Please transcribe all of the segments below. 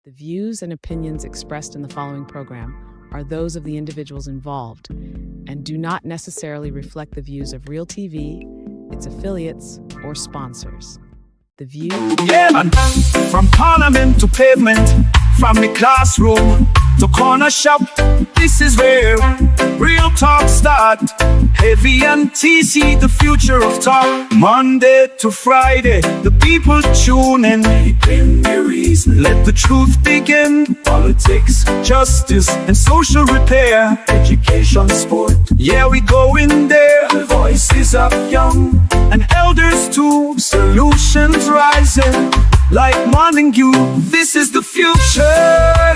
The views and opinions expressed in the following program are those of the individuals involved and do not necessarily reflect the views of Real TV, its affiliates, or sponsors. The view... Yeah, man. From parliament to pavement, from the classroom to corner shop, this is where real talk start. Heavy and TC, the future of talk. Monday to Friday, the people tune in. Let the truth begin. Politics, justice, and social repair. Education, sport, yeah, we go in there. The voices of young and elders too. Solutions rising like morning dew. This is the future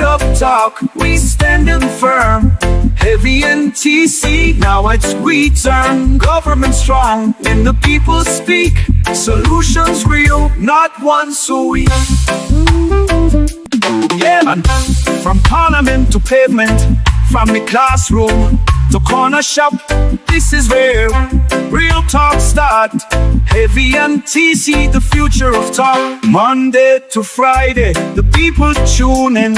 of talk. We standing firm. Heavy and TC, now it's we turn. Government strong, when the people speak. Solutions real, not one so weak. Yeah, man. From parliament to pavement, from the classroom to corner shop, this is where real talk start. Heavy and TC, the future of talk. Monday to Friday, the people tune in.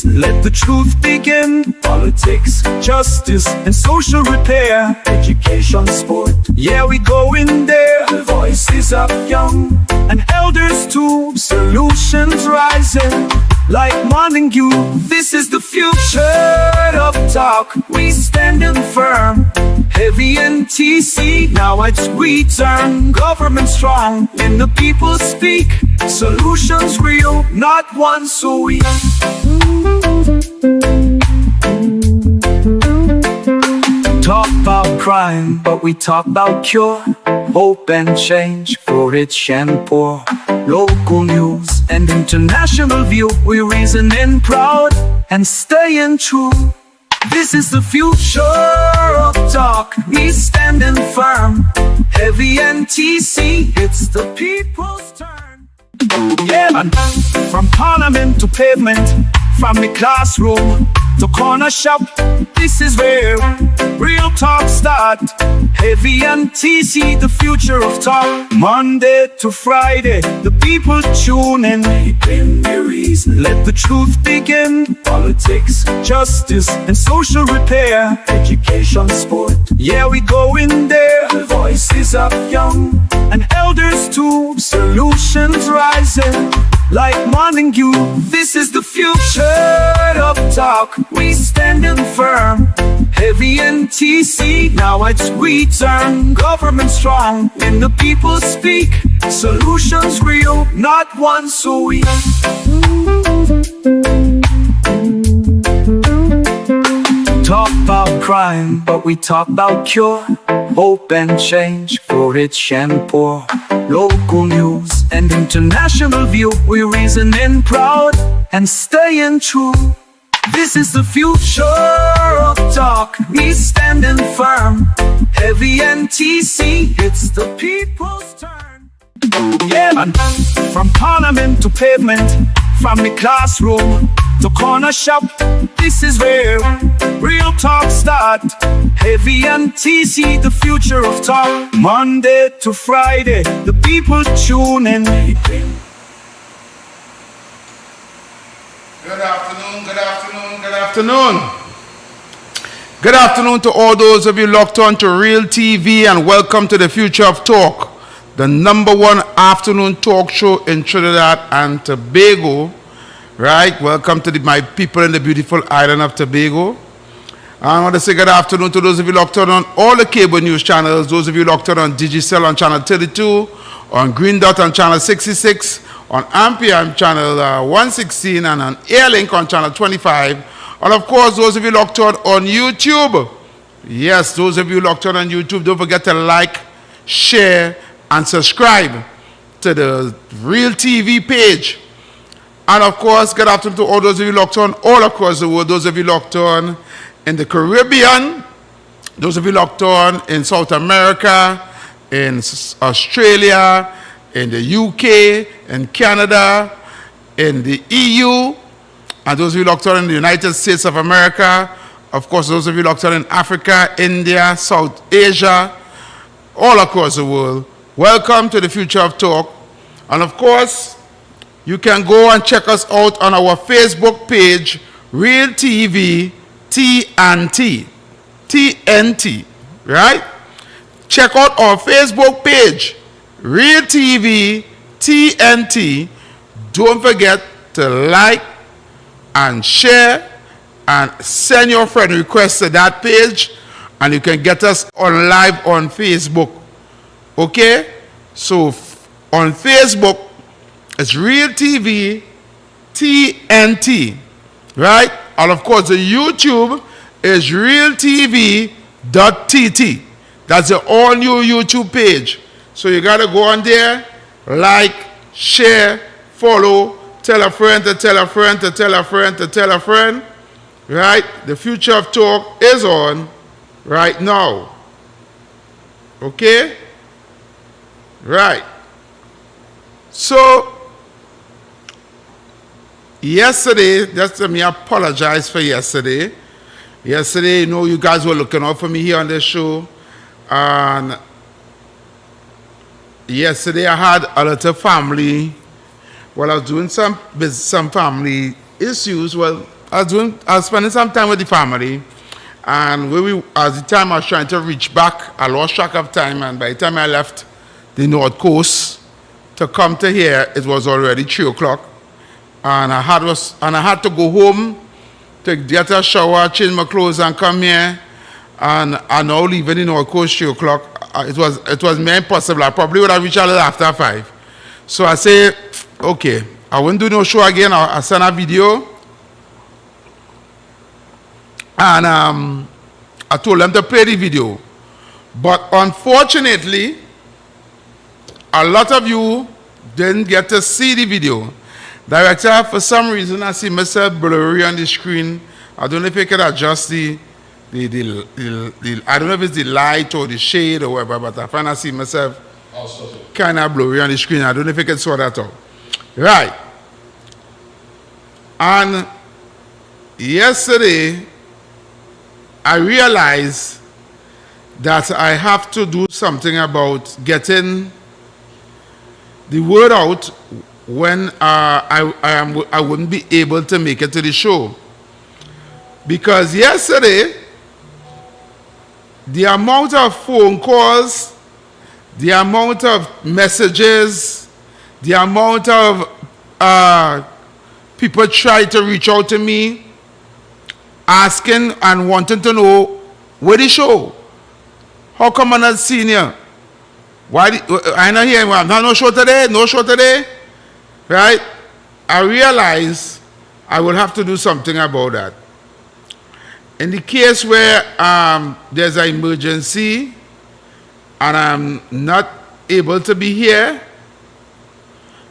Let the truth begin. Politics, justice, and social repair. Education, sport, yeah, we go in there. The voices of young and elders too. Solutions rising like morning dew. This is the future of talk. We standing firm. Heavy and TC, now it's we turn. Government strong, when the people speak. Solutions real, not one so weak. Talk about crime, but we talk about cure. Hope and change for rich and poor. Local news and international view. We reasoning proud and staying true. This is the future of talk. We standing firm. Heavy and TC, it's the people's turn. Yeah, man. From parliament to pavement, from the classroom to corner shop, this is where real talk start. Heavy and TC, the future of talk. Monday to Friday, the people tune in. Let the truth begin. Politics, justice, and social repair. Education, sport, yeah, we go in there. The voices of young and elders too. Solutions rising like morning dew. This is the future of talk. We standing firm. Heavy and TC, now it's we turn. Government strong, when the people speak. Solutions real, not one so weak. Talk about crime, but we talk about cure. Hope and change for rich and poor. Local news and international view. We reasoning proud and staying true. This is the future of talk. We standing firm. Heavy and TC, it's the people's turn. Yeah, man. From parliament to pavement, from the classroom to corner shop, this is where real talk start. Heavy and TC, the future of talk. Monday to Friday, the people tune in. Good afternoon, good afternoon, good afternoon. Good afternoon to all those of you locked on to Real TV, and welcome to the Future of Talk, the #1 afternoon talk show in Trinidad and Tobago. Right, welcome to my people in the beautiful island of Tobago. I want to say good afternoon to those of you locked on all the cable news channels, those of you locked on Digicel on channel 32, on Green Dot on channel 66, on Ampere channel 116, and on Airlink on channel 25. And of course, those of you locked on YouTube. Yes, those of you locked on YouTube, don't forget to like, share, and subscribe to the Real TV page. And of course, good afternoon to all those of you locked on all across the world, those of you locked on in the Caribbean, those of you locked on in South America, in Australia, in the UK, in Canada, in the EU, and those of you locked on in the United States of America, of course, those of you locked on in Africa, India, South Asia, all across the world. Welcome to the Future of Talk. And of course, you can go and check us out on our Facebook page, Real TV TNT. TNT, right? Check out our Facebook page, Real TV TNT. Don't forget to like and share and send your friend requests to that page, and you can get us on live on Facebook. Okay? So on Facebook, it's Real TV TNT, right? And of course, the YouTube is realtv.tt. That's the all new YouTube page. So you got to go on there, like, share, follow, tell a friend to tell a friend to tell a friend to tell a friend. Right? The Future of Talk is on right now. Okay? Right. So, yesterday, just let me apologize for yesterday. Yesterday, you know, you guys were looking out for me here on this show. And yesterday I had a little family. Well, I was doing some family issues. Well, I was spending some time with the family. And as the time I was trying to reach back, I lost track of time. And by the time I left the North Coast to come to here, it was already 3 o'clock. And I had to go home to get a shower, change my clothes, and come here. And I now leaving the North Coast 3 o'clock. It was me impossible. I probably would have reached a little after 5. So I say, okay, I won't do no show again. I send a video. And I told them to play the video. But unfortunately, a lot of you didn't get to see the video. Director, for some reason, I see myself blurry on the screen. I don't know if I can adjust I don't know if it's the light or the shade or whatever, but I find I see myself kind of blurry on the screen. I don't know if I can sort that out. Right. And yesterday, I realized that I have to do something about getting the word out when I wouldn't be able to make it to the show. Because yesterday, the amount of phone calls, the amount of messages, the amount of people try to reach out to me, asking and wanting to know where the show. How come I'm not seeing you? Why I'm not here? No show today? No show today? Right? I realized I will have to do something about that. In the case where there's an emergency and I'm not able to be here,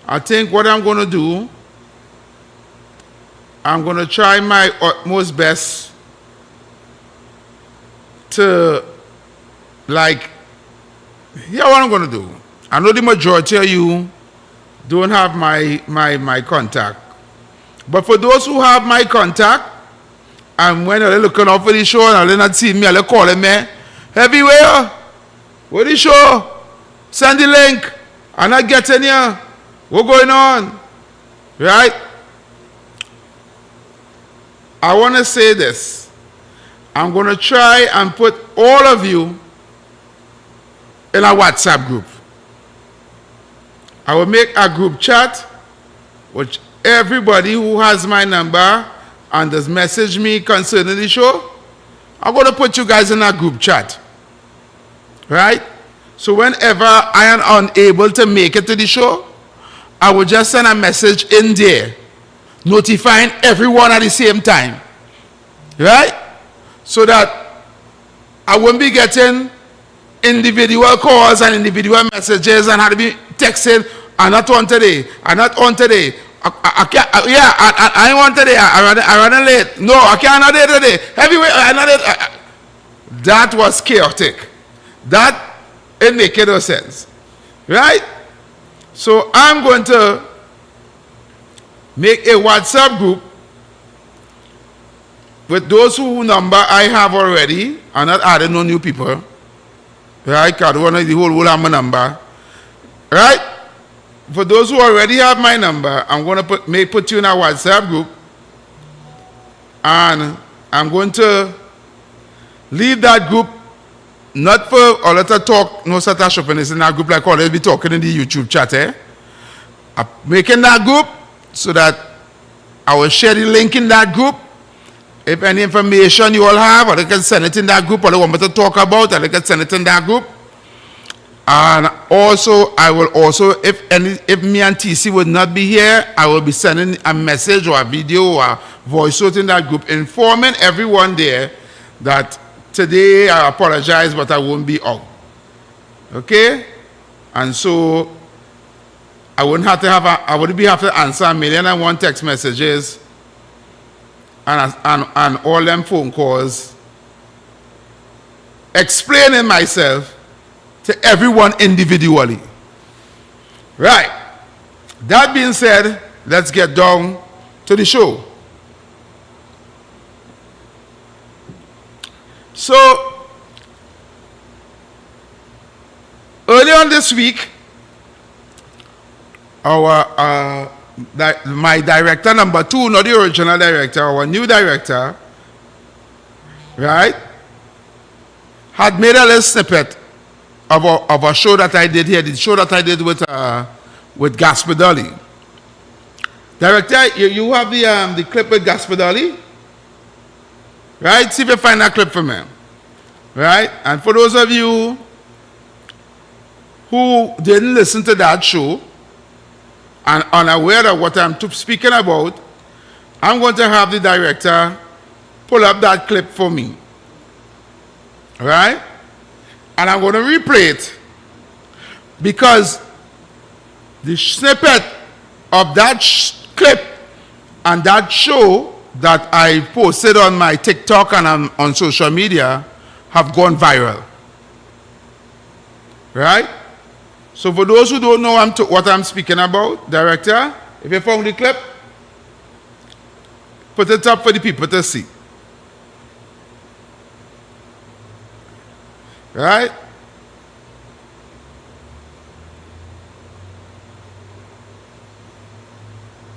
I think what I'm going to do, I'm going to try my utmost best to, like, here's what I'm going to do. I know the majority of you don't have my contact. But for those who have my contact, and when they're looking out for the show and they're not seeing me, they're calling me, everywhere, where the show? Send the link. I'm not getting here. What's going on? Right? I want to say this. I'm going to try and put all of you in a WhatsApp group. I will make a group chat which everybody who has my number and does message me concerning the show, I'm going to put you guys in a group chat. Right? So whenever I am unable to make it to the show, I will just send a message in there, notifying everyone at the same time. Right? So that I won't be getting individual calls and individual messages and have to be texting, I'm not on today, I'm not on today. I ain't on today, I ran late. No, I can't not there today. Everywhere, I'm not there. That was chaotic. That didn't make no sense. Right? So I'm going to make a WhatsApp group with those whose number I have already. I'm not adding no new people. Right? Because I don't want the whole have my number. Right? for those who already have my number, I'm going to put you in our WhatsApp group, and I'm going to leave that group, not for all of the talk, no such chauffeurs in that group like always be talking in the YouTube chat. I'm making that group so that I will share the link in that group. If any information you all have, or they can send it in that group, or they want me to talk about, or they can send it in that group. And also, I will also, if me and TC would not be here, I will be sending a message or a video or a voice note in that group, informing everyone there that today I apologize, but I won't be out. Okay? And so I wouldn't have to have to answer 1,000,001 text messages and all them phone calls explaining myself to everyone individually. Right. That being said, let's get down to the show. So, early on this week, my director number 2, not the original director, our new director, right, had made a little snippet of a show that I did here, the show that I did with Gaspadoli. Director, you have the clip with Gaspadoli? Right? See if you find that clip for me. Right? And for those of you who didn't listen to that show and unaware of what I'm speaking about, I'm going to have the director pull up that clip for me. Right? And I'm going to replay it because the snippet of that clip and that show that I posted on my TikTok and on social media have gone viral. Right? So for those who don't know what I'm speaking about, director, if you found the clip, put it up for the people to see. Right?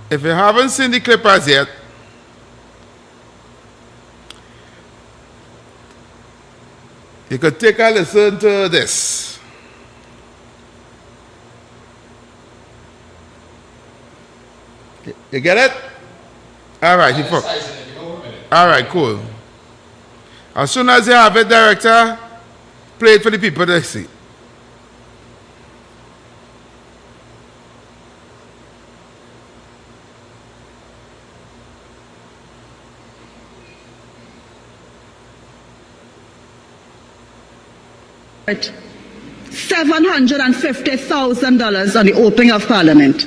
If you haven't seen the clip as yet, you could take a listen to this. You get it? All right. All right, cool. As soon as you have it, director, play it for the people to see. $750,000 on the opening of Parliament.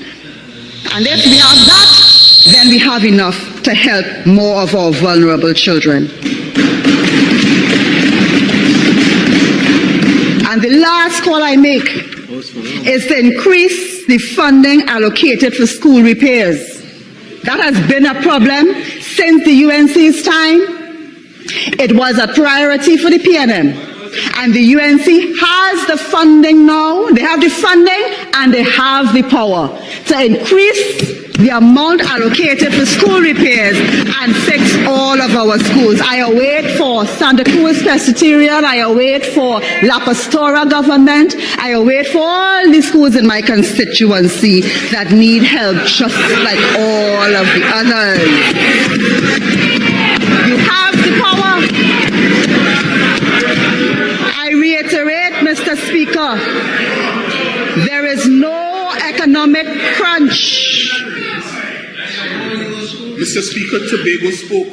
And if we have that, then we have enough to help more of our vulnerable children. And the last call I make is to increase the funding allocated for school repairs. That has been a problem since the UNC's time. It was a priority for the PNM. And the UNC has the funding now, they have the funding and they have the power to increase the amount allocated for school repairs and fix all of our schools. I await for Santa Cruz Presbyterian, I await for La Pastora government, I await for all the schools in my constituency that need help just like all of the others. You have the power. I reiterate, Mr. Speaker, there is no economic crunch. Mr. Speaker, Tobago spoke.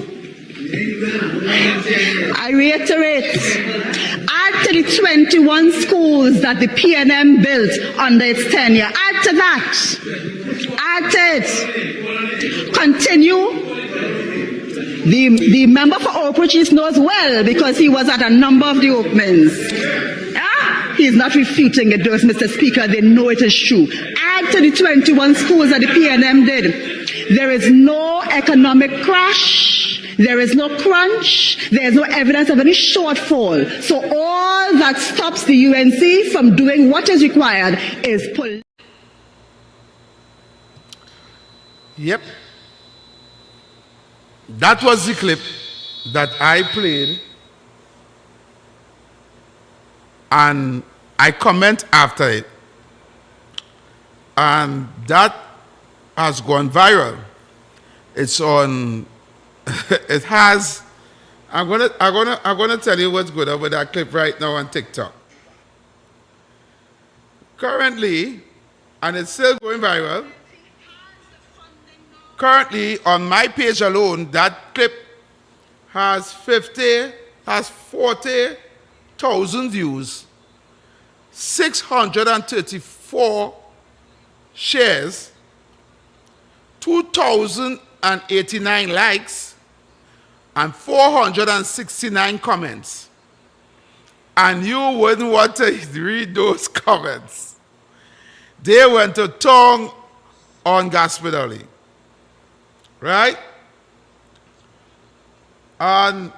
I reiterate, add to the 21 schools that the PNM built under its tenure. Add to that. Add to it. Continue. The member for Oak Ridge knows well because he was at a number of the openings. He is not refuting it, those, Mr. Speaker. They know it is true. Add to the 21 schools that the PNM did. There is no economic crash. There is no crunch. There is no evidence of any shortfall. So all that stops the UNC from doing what is required is Yep. That was the clip that I played, and I comment after it. And that has gone viral. It's on it has I'm gonna tell you what's good about that clip right now on TikTok. Currently, and it's still going viral. Currently, on my page alone, that clip has 40,000 views, 634 shares, 2,089 likes, and 469 comments. And you wouldn't want to read those comments. They went to tongue on Gaspedali. Right? And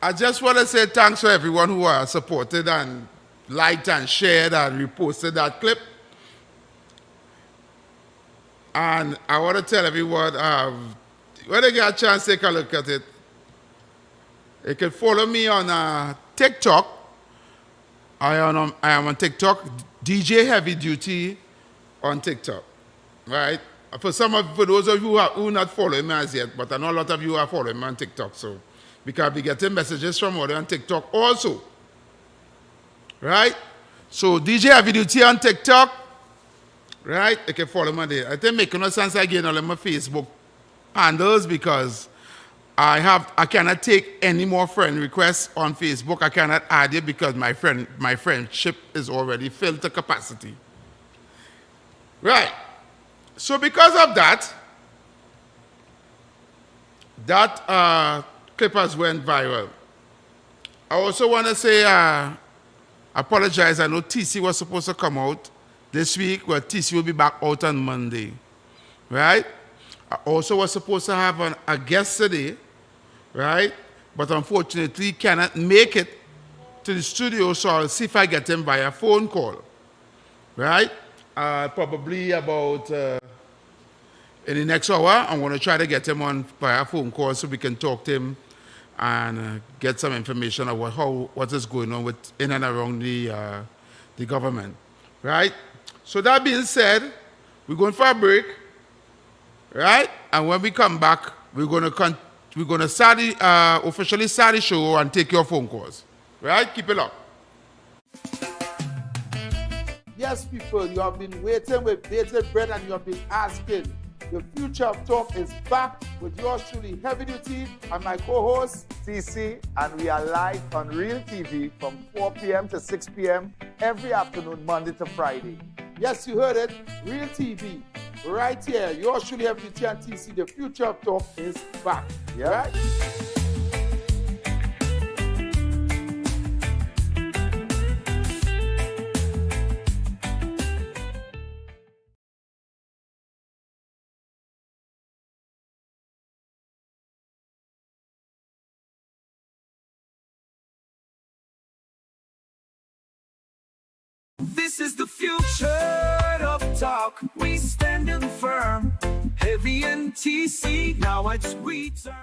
I just want to say thanks to everyone who has supported and liked and shared and reposted that clip. And I want to tell everyone, when they get a chance, take a look at it. You can follow me on TikTok. I am on TikTok, DJ Heavy Duty on TikTok, right? For those of you who are not following me as yet, but I know a lot of you are following me on TikTok, so because we getting messages from others on TikTok also, right? So DJ Heavy Duty on TikTok, right? You can follow me there. I think making no sense again all of my Facebook handles because I cannot take any more friend requests on Facebook. I cannot add it because my friendship is already filled to capacity. Right. So because of that, clip has went viral. I also want to say, apologize. I know TC was supposed to come out this week, but TC will be back out on Monday. Right? I also was supposed to have a guest today, right? But unfortunately cannot make it to the studio, so I'll see if I get him via phone call. Right? Probably about in the next hour, I'm going to try to get him on via phone call so we can talk to him and get some information about what is going on in and around the government, right? So that being said, we're going for a break, right? And when we come back, we're going to officially start the show and take your phone calls, right? Keep it up. Yes, people, you have been waiting with bated breath and you have been asking. The Future of Talk is back with yours truly, Heavy Duty, and my co-host, CC, and we are live on Real TV from 4 p.m. to 6 p.m. every afternoon, Monday to Friday. Yes, you heard it, Real TV, right here. Yours truly, Heavy Duty and TC. The Future of Talk is back, right? This is the future of talk. We standing firm. Heavy and TC, now it's we turn.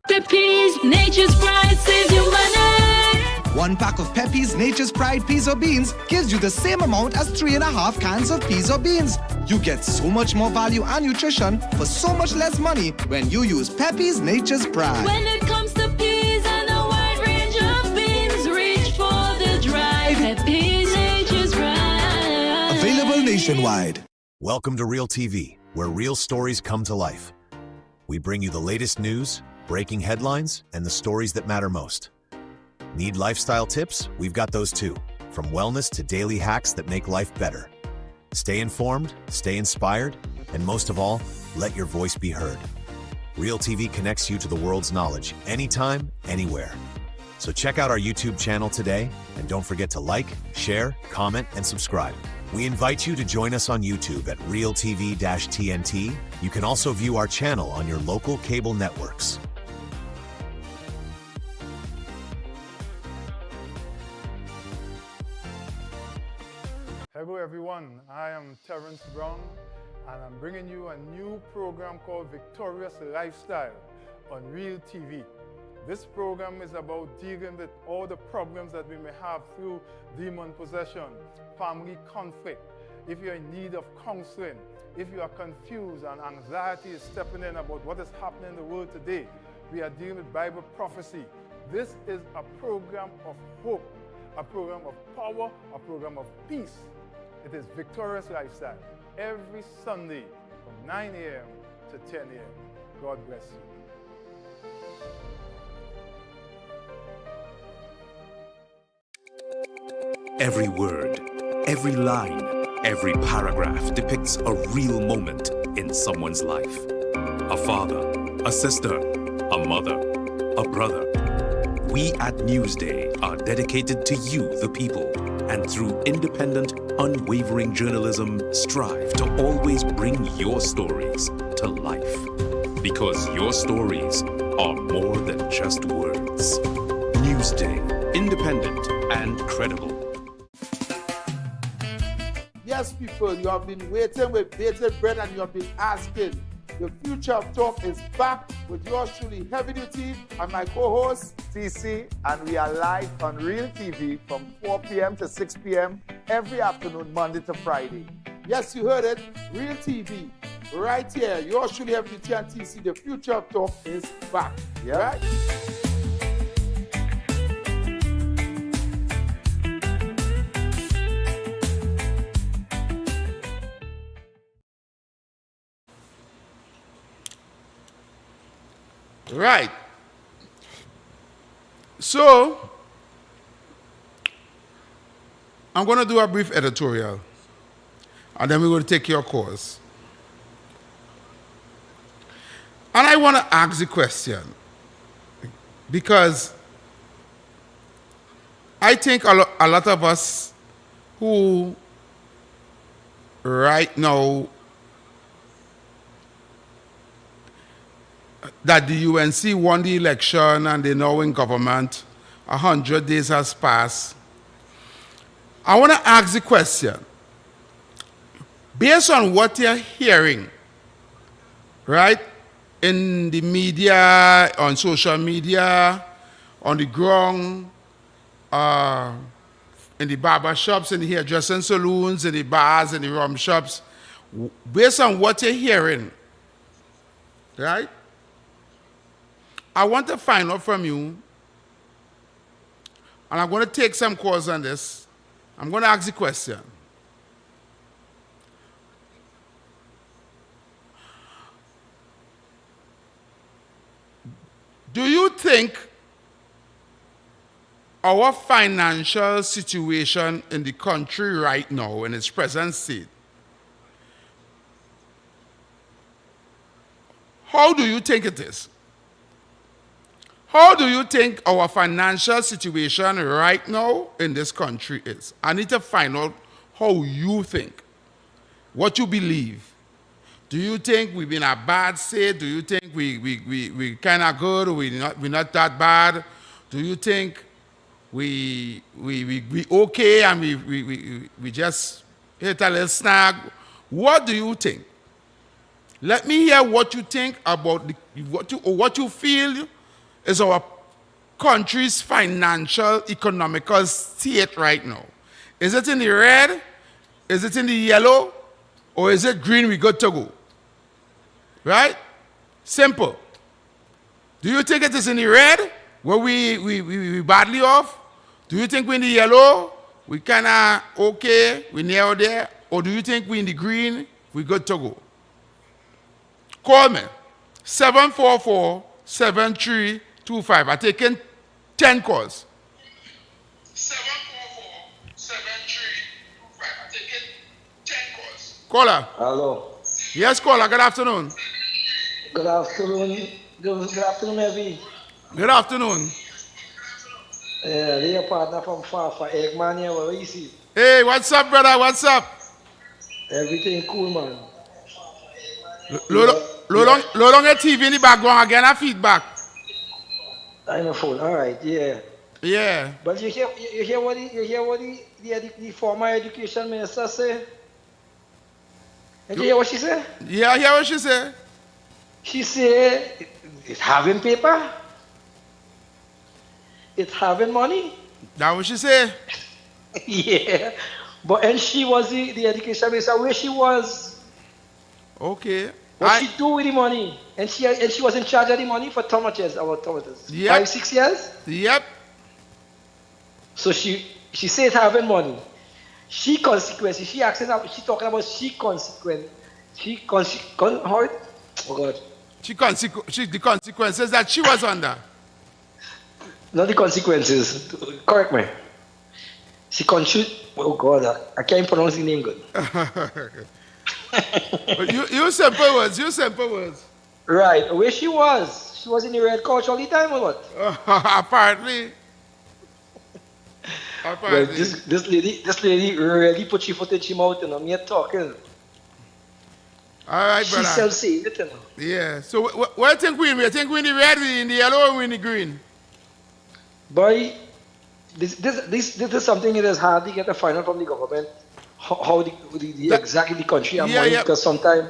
Pepe's Nature's Pride saves you money. 1 pack of Pepe's Nature's Pride peas or beans gives you the same amount as 3.5 cans of peas or beans. You get so much more value and nutrition for so much less money when you use Pepe's Nature's Pride. When it comes to peas and a wide range of beans, reach for the drive. Pepe's Nature's Pride. Available nationwide. Welcome to Real TV, where real stories come to life. We bring you the latest news, breaking headlines, and the stories that matter most. Need lifestyle tips? We've got those too. From wellness to daily hacks that make life better. Stay informed, stay inspired, and most of all, let your voice be heard. Real TV connects you to the world's knowledge anytime, anywhere. So check out our YouTube channel today, and don't forget to like, share, comment, and subscribe. We invite you to join us on YouTube at RealTV-TNT. You can also view our channel on your local cable networks. Hello everyone. I am Terrence Brown, and I'm bringing you a new program called Victorious Lifestyle on Real TV. This program is about dealing with all the problems that we may have through demon possession, family conflict. If you're in need of counseling, if you are confused and anxiety is stepping in about what is happening in the world today, we are dealing with Bible prophecy. This is a program of hope, a program of power, a program of peace. It is Victorious Lifestyle, every Sunday from 9 a.m. to 10 a.m. God bless you. Every word, every line, every paragraph depicts a real moment in someone's life. A father, a sister, a mother, a brother. We at Newsday are dedicated to you, the people, and through independent, unwavering journalism, strive to always bring your stories to life. Because your stories are more than just words. Newsday, independent and credible. Yes, people, you have been waiting with bated breath and you have been asking. The Future of Talk is back with yours truly, Heavy Duty, and my co-host, TC, and we are live on Real TV from 4 p.m. to 6 p.m. every afternoon, Monday to Friday. Yes, you heard it, Real TV, right here, yours truly, Heavy Duty and TC. The Future of Talk is back, right? Right. So, I'm going to do a brief editorial, and then we're going to take your calls. And I want to ask the question, because I think a lot of us who right now that the UNC won the election and they're now in government, 100 days has passed. I want to ask the question, based on what you're hearing, right, in the media, on social media, on the ground, in the barber shops, in the hairdressing saloons, in the bars, in the rum shops, based on what you're hearing, right, I want to find out from you, and I'm going to take some calls on this. I'm going to ask the question. Do you think our financial situation in the country right now, in its present state, how do you think it is? How do you think our financial situation right now in this country is? I need to find out how you think, what you believe. Do you think we've been a bad state? Do you think we kind of good, or we're not that bad? Do you think we okay and we just hit a little snag? What do you think? Let me hear what you think about what you feel is our country's financial, economical state right now. Is it in the red? Is it in the yellow? Or is it green, we good to go? Right? Simple. Do you think it is in the red, where we badly off? Do you think we're in the yellow, we kind of okay, we near there? Or do you think we're in the green, we good to go? Call me, 744-7325. I'm taking 10 calls. 744-7325. I'm taking 10 calls. Caller. Hello. Yes, caller. Good afternoon. Good afternoon. Good afternoon, Evie. Good afternoon. Your partner from Fafa, Eggman here. Where is he? Hey, what's up, brother? What's up? Everything cool, man. Load on your TV in the background again, a feedback. I'm a phone. All right, yeah. Yeah. But you hear what the the former education minister say? Did you hear what she said? Yeah, I hear what she say. She said, it's having paper, it's having money. That what she say. Yeah. But and she was the education minister where she was. Okay. What she do with the money? And she was in charge of the money for how much years? About how much years? Yep. 5, 6 years? Yep. So she says having money. She consequences. She talking about how it? Oh God. The consequences that she was under. Not the consequences. Correct me. Oh God, I can't pronounce the name good. you simple words. You simple words. Right. Where she was in the red couch all the time or what? Apparently. Well, this lady really put her foot in her mouth, me talking. All right, brother. She self-saying it, Yeah. So what do you think we win? You think we in the red, we in the yellow, or we in the green? Boy, this is something that is hard to get a final from the government. How exactly the country are going, because sometimes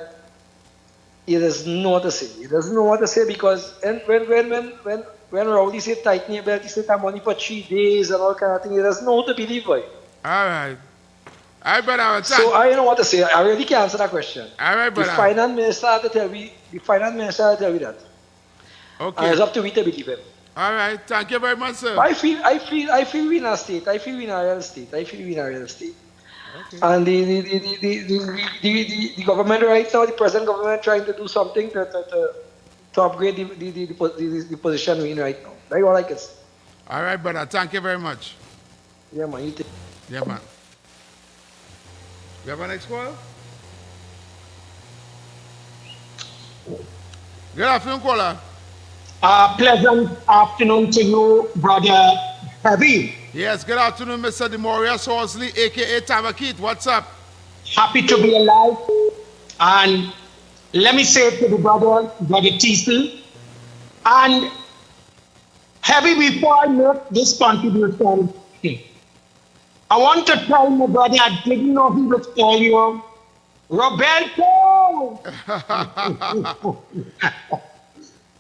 it doesn't know what to say. It doesn't know what to say because when Rowdy say tighten your belt, he said that money for 3 days and all kind of thing. He doesn't know what to believe, boy. All right. All right, brother. So I don't know what to say. I really can't answer that question. All right, brother. The finance minister had to tell me that. Okay. And it's up to me to believe him. All right. Thank you very much, sir. I feel we in a state. I feel we in a real state. Okay. And the government right now, the present government trying to do something to upgrade the position we're in right now. That's all I can say. All right, brother. Thank you very much. Yeah, man. Yeah, man. You have a next call? Good afternoon, caller. Pleasant afternoon to you, brother Heavy. Yes, good afternoon, Mr. Demorius Horsley, a.k.a. Tabakit. What's up? Happy to be alive. And let me say to the brother TC, and Heavy, before I make this contribution, I want to tell my brother I didn't know he was calling you Roberto.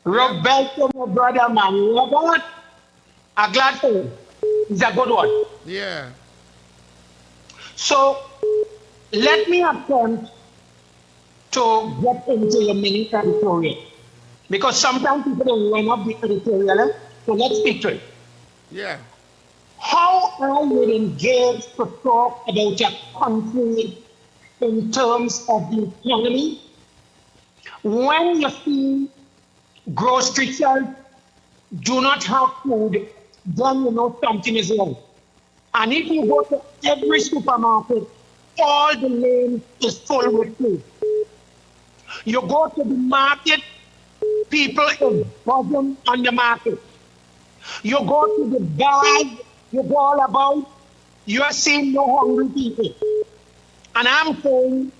Roberto, my brother, man. Robert, I'm glad for you. It's a good one. Yeah. So, let me attempt to get into your mini editorial. Because sometimes people don't run up the editorial, so let's speak to it. Yeah. How I would engage to talk about a country in terms of the economy when you see grocery shelves do not have food, then you know something is wrong. And if you go to every supermarket, all the lanes is full with food. You go to the market, people is buzzing on the market. You go to the bars, you go all about, you're seeing no hungry people. And I'm saying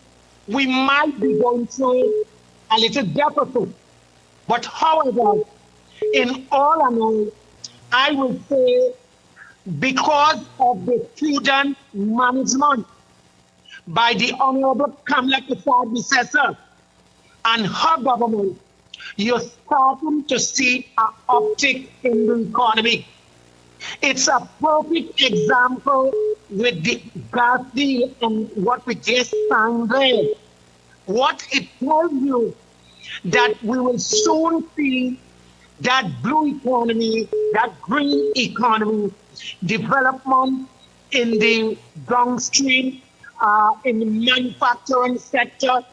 we might be going through a little deficit. But however, in all and all, I will say because of the prudent management by the Honorable Kamala Prasad and her government, you're starting to see an uptick in the economy. It's a perfect example with the gas deal and what we just signed there. What it tells you that we will soon see that blue economy, that green economy, development in the downstream, in the manufacturing sector.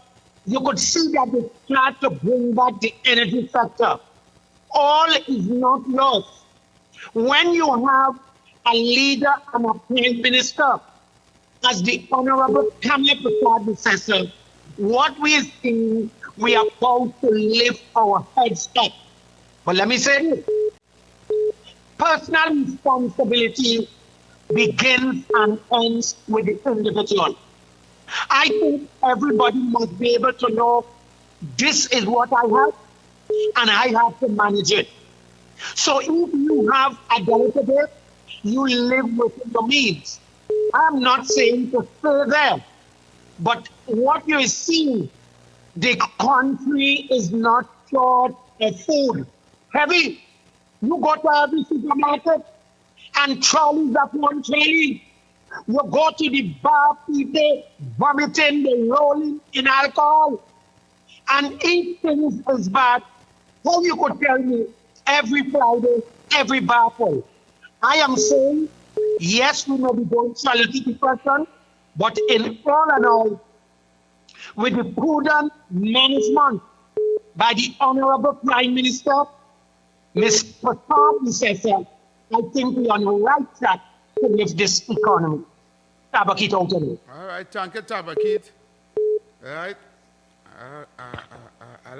You could see that they start to bring back the energy sector. All is not lost. When you have a leader and a prime minister, as the Honorable Kamala Prasad, what we are seeing, we are about to lift our heads up. But let me say this. Personal responsibility begins and ends with the individual. I think everybody must be able to know this is what I have and I have to manage it. So if you have a delicate, you live within your means. I'm not saying to stay there, but what you see, the country is not short of food. Heavy. You go to every supermarket and trolleys upon trolley. You go to the bar, people vomiting, they rolling in alcohol. And each thing is bad. How you could tell me every Friday, every bar full? I am saying, yes, we may be going solidity depression, but in all and all, with the prudent management by the Honorable Prime Minister, Ms. Pratap, I think we are on the right track to lift this economy. Tabakit out of it. All right, thank you, Tabakit. All right. I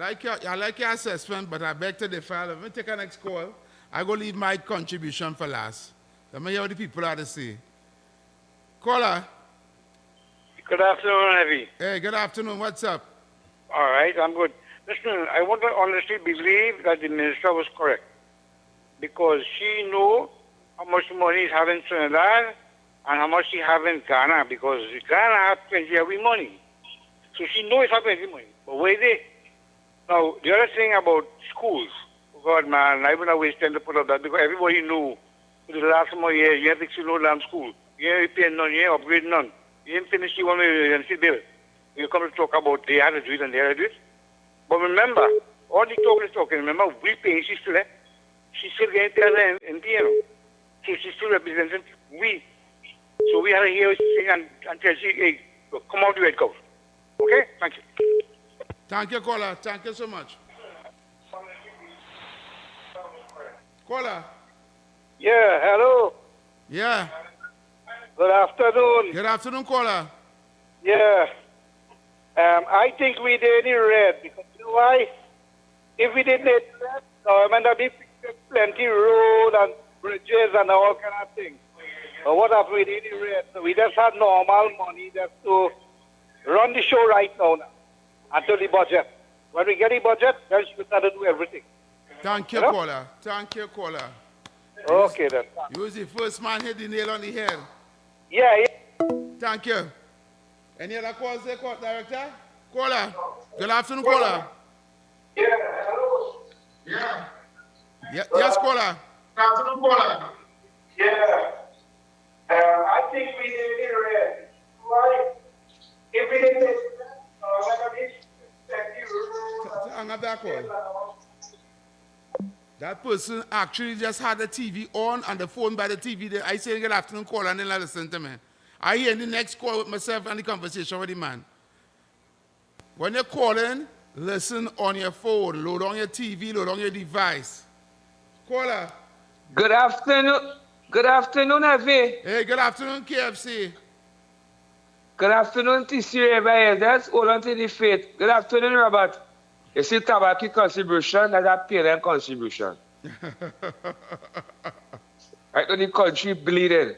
like your assessment, but I beg to differ. Let me take a next call. I go leave my contribution for last. Let me hear what the people have to say. Caller. Good afternoon, Heavy. Hey, good afternoon. What's up? All right, I'm good. Listen, I want to honestly believe that the minister was correct because she knew how much money is having Trinidad and how much she have in Ghana because Ghana have plenty of money. So she knows it's have plenty of money. But where they? Now, the other thing about schools, God, man, I wouldn't waste time to put up that because everybody knew for the last more years, you have to fix no damn school. You ain't paying none, you ain't upgrade none. You ain't finish the one university bill. You come to talk about they had to do it and they had to do it. But remember, all the talk is talking. Remember, we paying, she's still there. She's still getting paid in piano. So she's still representing we. So we had to hear her saying until she, hey, come out the red coat. Okay? Thank you. Thank you, caller. Thank you so much. Caller. Yeah, hello. Yeah. Good afternoon. Good afternoon, caller. Yeah. I think we did in red because you know why? If we didn't need red, government would be plenty road and bridges and all kind of things. But what have we did in red? So we just had normal money just to run the show right now until the budget. When we get the budget, then we start to do everything. Thank you, caller. Thank you, caller. Okay, then. You was the first man hit the nail on the head. Yeah, yeah. Thank you. Any other calls there, Director? Caller. Good afternoon, caller. Yeah, hello. Yeah. Yes, caller. Good afternoon, caller. Yeah. I think we did it red. Why? If we didn't take that person actually just had the TV on and the phone by the TV. I say good afternoon call and then I listen to me. I hear the next call with myself and the conversation with the man. When you're calling, listen on your phone, load on your TV, load on your device. Caller. Good afternoon. Good afternoon, Heavy. Hey, good afternoon, KFC. Good afternoon, TC everybody. That's all unto the faith. Good afternoon, Robert. You see, Tabaki contribution, that's a PLM contribution. Right now, the country bleeding.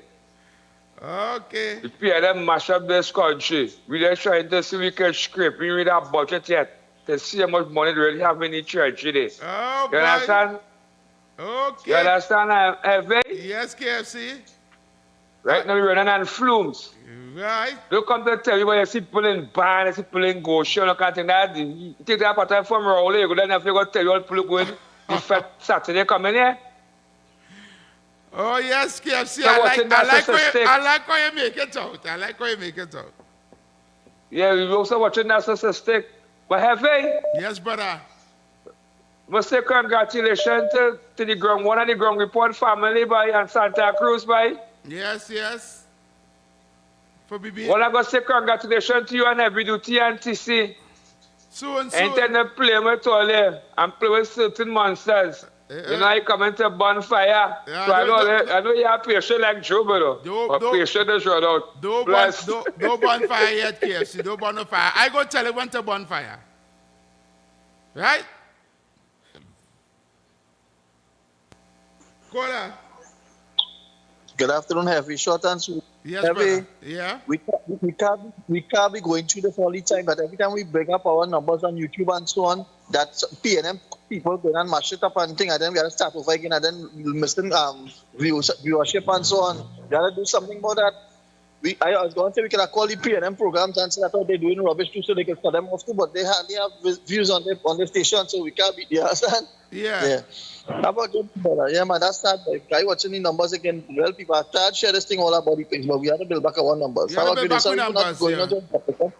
Okay. The PLM mash up this country. We just trying to see we can scrape. We read our budget yet to see how much money they really have in the church today. Oh, you understand? Okay. You understand, Heavy? Yes, KFC. Right now, we're running on flumes. Right. Don't come to tell you when you see people in Ban, you see people in Goshen, you can't think that. You take that part from Rowley, you go down and you go tell you all people going the first Saturday coming here. Oh, yes, KFC. So I like how you make it out. I like how you make it out. Yeah, we also watching that statistic. But Heavy? Yes, brother. Must say congratulations to the ground, one of the ground report family by and Santa Cruz by. Yes, yes. For BB. Well, I got to say congratulations to you and every duty and TC. Soon. Ain't no play with all here and play with certain monsters. You know, I come into bonfire. Yeah, so I know you are patient like Joe, but patient is run out. No bonfire yet, KFC. No bonfire. I go tell you when to bonfire. Right? Caller. Good afternoon, Heavy. Short and sweet. Yes, Heavy. brother. Yeah. We can't be going through this all the time, but every time we bring up our numbers on YouTube and so on, that PNM people go and mash it up and thing, and then we have to start over again, and then missing viewership and so on. We have to do something about that. I was going to say we can call the PNM programs and say that they're doing rubbish too, so they can cut them off too. But they hardly have views on the station, so we can't be there. Understand? Yeah. How about you, brother? Yeah, man, that's sad. Like, try watching the numbers again. Well, people are tired share this thing all about the things, but we have to build back our numbers. We have to build back our numbers, Sorry for not going on to the topic.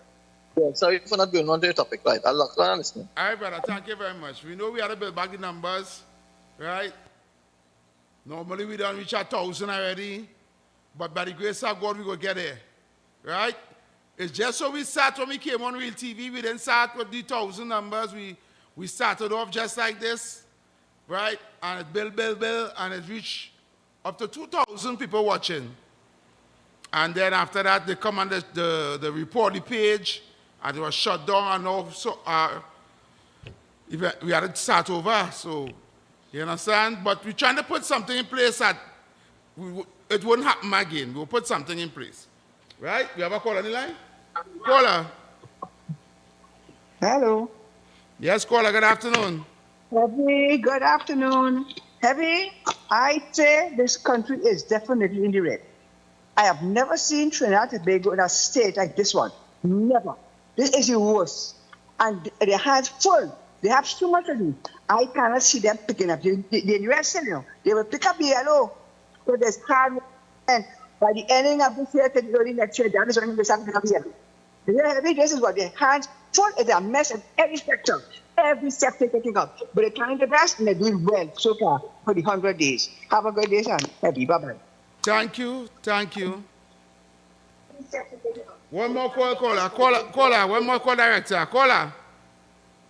Yeah, sorry for not going on to the topic. Right, I'll listen. All right, brother. Thank you very much. We know we have to build back the numbers, right? Normally we don't reach 1,000 already, but by the grace of God, we go get there, right? It's just so we start when we came on Real TV. We didn't start with the 1,000 numbers. We started off just like this, right? And it built, and it reached up to 2,000 people watching. And then after that, they come on the report page, and it was shut down, and also we had to start over. So, you understand? But we're trying to put something in place that it wouldn't happen again. We'll put something in place. Right? We have a caller on the line? Caller. Hello. Yes, caller. Good afternoon. Heavy, good afternoon. Heavy, I say this country is definitely in the red. I have never seen Trinidad and Tobago in a state like this one. Never. This is the worst. And their hands full. They have too much to do. I cannot see them picking up. The rest, you know, they will pick up the yellow. So there's hard work. And by the ending of this year, early next year, that is when they start to pick up the yellow. This is what their hands full. It's a mess in every sector. Every sector taking up. But they're trying their best and they're doing well so far for the 100 days. Have a good day, son. Happy. Bye-bye. Thank you. Thank you. One more caller. Caller. One more call, director. Caller.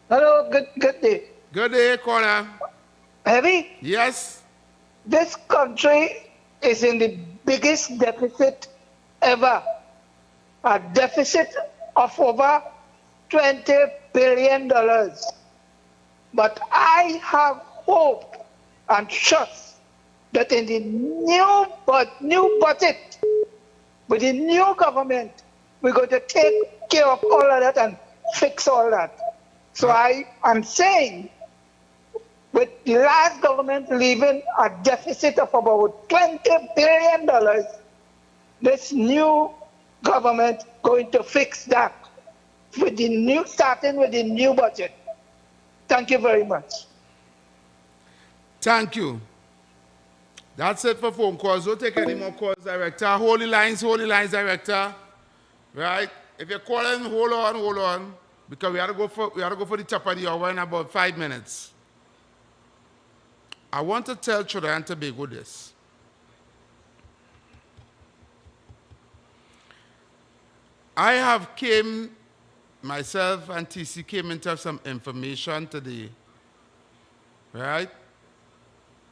Hello. Good day. Good day, caller. Heavy? Yes. This country is in the biggest deficit ever. A deficit of over $20 billion. But I have hope and trust that in the new budget, with the new government, we're going to take care of all of that and fix all that. So I am saying, with the last government leaving a deficit of about $20 billion, this new government going to fix that with the new, starting with the new budget. Thank you very much. Thank you. That's it for phone calls. Don't take any more calls, director. Holy lines, director. Right? If you're calling, hold on. Because we have to go for the top of the hour in about 5 minutes. I want to tell Trinidad and Tobago this. Myself and TC came into some information today, right,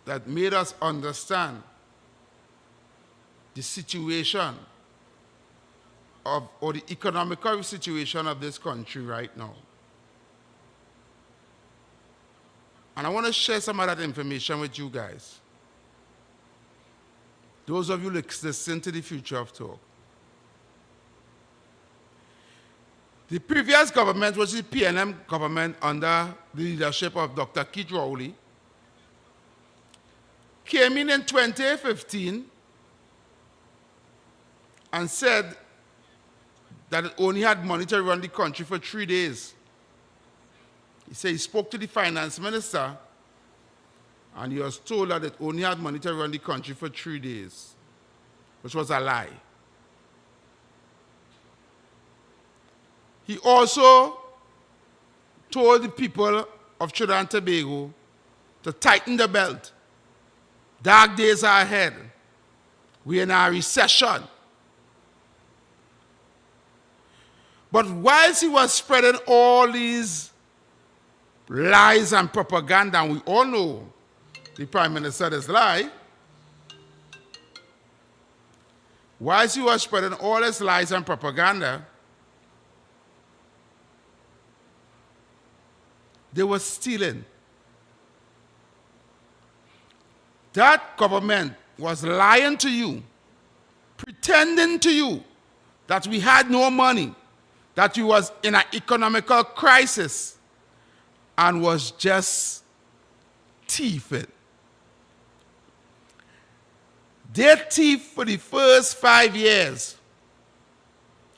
that made us understand the situation or the economical situation of this country right now. And I want to share some of that information with you guys. Those of you listen to the Future of Talk. The previous government, which is the PNM government under the leadership of Dr. Keith Rowley, came in 2015 and said that it only had money to run the country for 3 days. He said he spoke to the finance minister and he was told that it only had money to run the country for 3 days, which was a lie. He also told the people of Trinidad and Tobago to tighten the belt. Dark days are ahead. We're in a recession. But whilst he was spreading all these lies and propaganda, and we all know the Prime Minister is lie, whilst he was spreading all his lies and propaganda, they were stealing. That government was lying to you, pretending to you that we had no money, that we was in an economical crisis, and was just thieving. They thieved for the first 5 years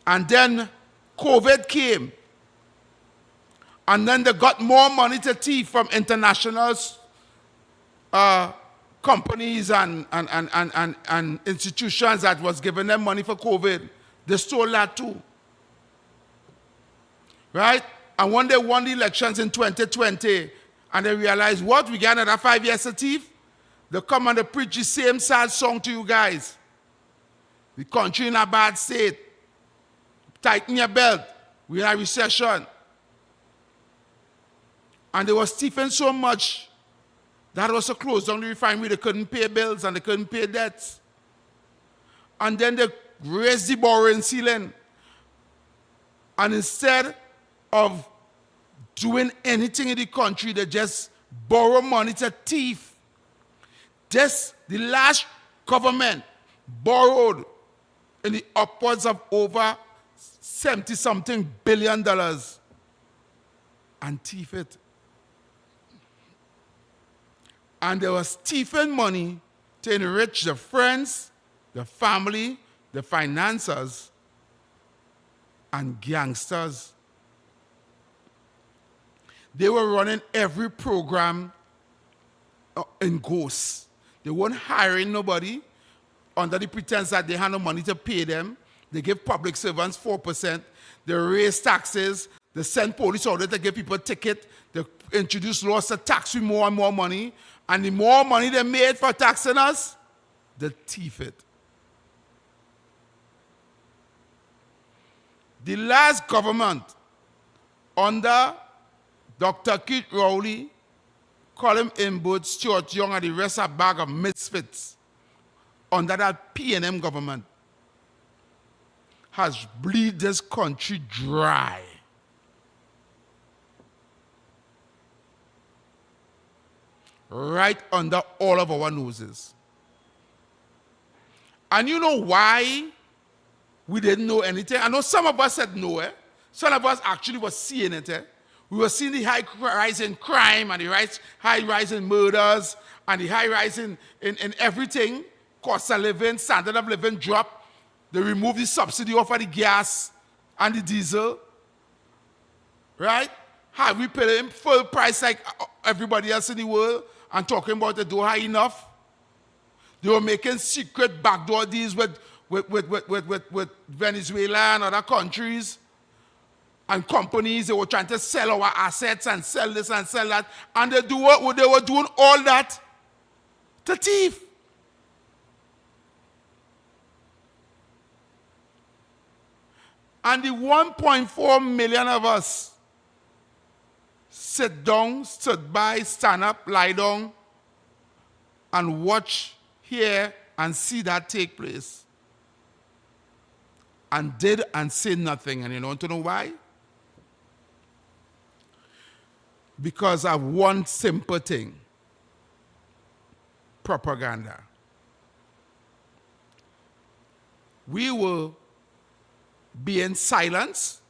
And then COVID came. And then they got more money to thief from international companies and institutions that was giving them money for COVID. They stole that too. Right? And when they won the elections in 2020, and they realized, what, we got another 5 years to thief? They come and they preach the same sad song to you guys. The country in a bad state. Tighten your belt. We are in a recession. And they were thieving so much that was so closed down the refinery, they couldn't pay bills and they couldn't pay debts. And then they raised the borrowing ceiling. And instead of doing anything in the country, they just borrow money to thief. The last government borrowed in the upwards of over $70-something billion and thief it. And they were thieving money to enrich the friends, the family, the financiers, and gangsters. They were running every program in ghosts. They weren't hiring nobody under the pretense that they had no money to pay them. They give public servants 4%. They raise taxes. They send police order to give people a ticket. They introduce laws to tax you more and more money. And the more money they made for taxing us, they thief it. The last government under Dr. Keith Rowley, Colin Inwood, Stuart Young, and the rest of a bag of misfits under that P&M government has bleed this country dry. Right under all of our noses. And you know why we didn't know anything? I know some of us said no. Some of us actually were seeing it. We were seeing the high rise in crime and the high rise in murders and the high rise in everything. Cost of living, standard of living drop. They removed the subsidy off of the gas and the diesel. Right? Have we paid them full price like everybody else in the world and talking about it don't high enough? They were making secret backdoor deals with Venezuela and other countries and companies. They were trying to sell our assets and sell this and sell that. And they were doing all that to thief. And the 1.4 million of us sit down, stood by, stand up, lie down, and watch, hear, and see that take place. And did and said nothing. And you want to know why? Because of one simple thing. Propaganda. We will be in silence.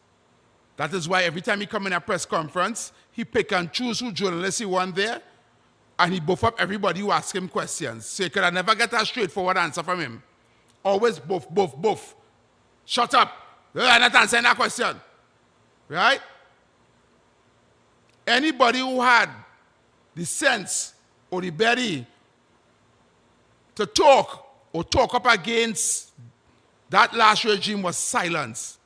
That is why every time he come in a press conference, he pick and choose who journalists he want there, and he buff up everybody who ask him questions. So you could never get a straightforward answer from him. Always buff. Shut up. I'm not answering that question. Right? Anybody who had the sense or the belly to talk or talk up against that last regime was silenced.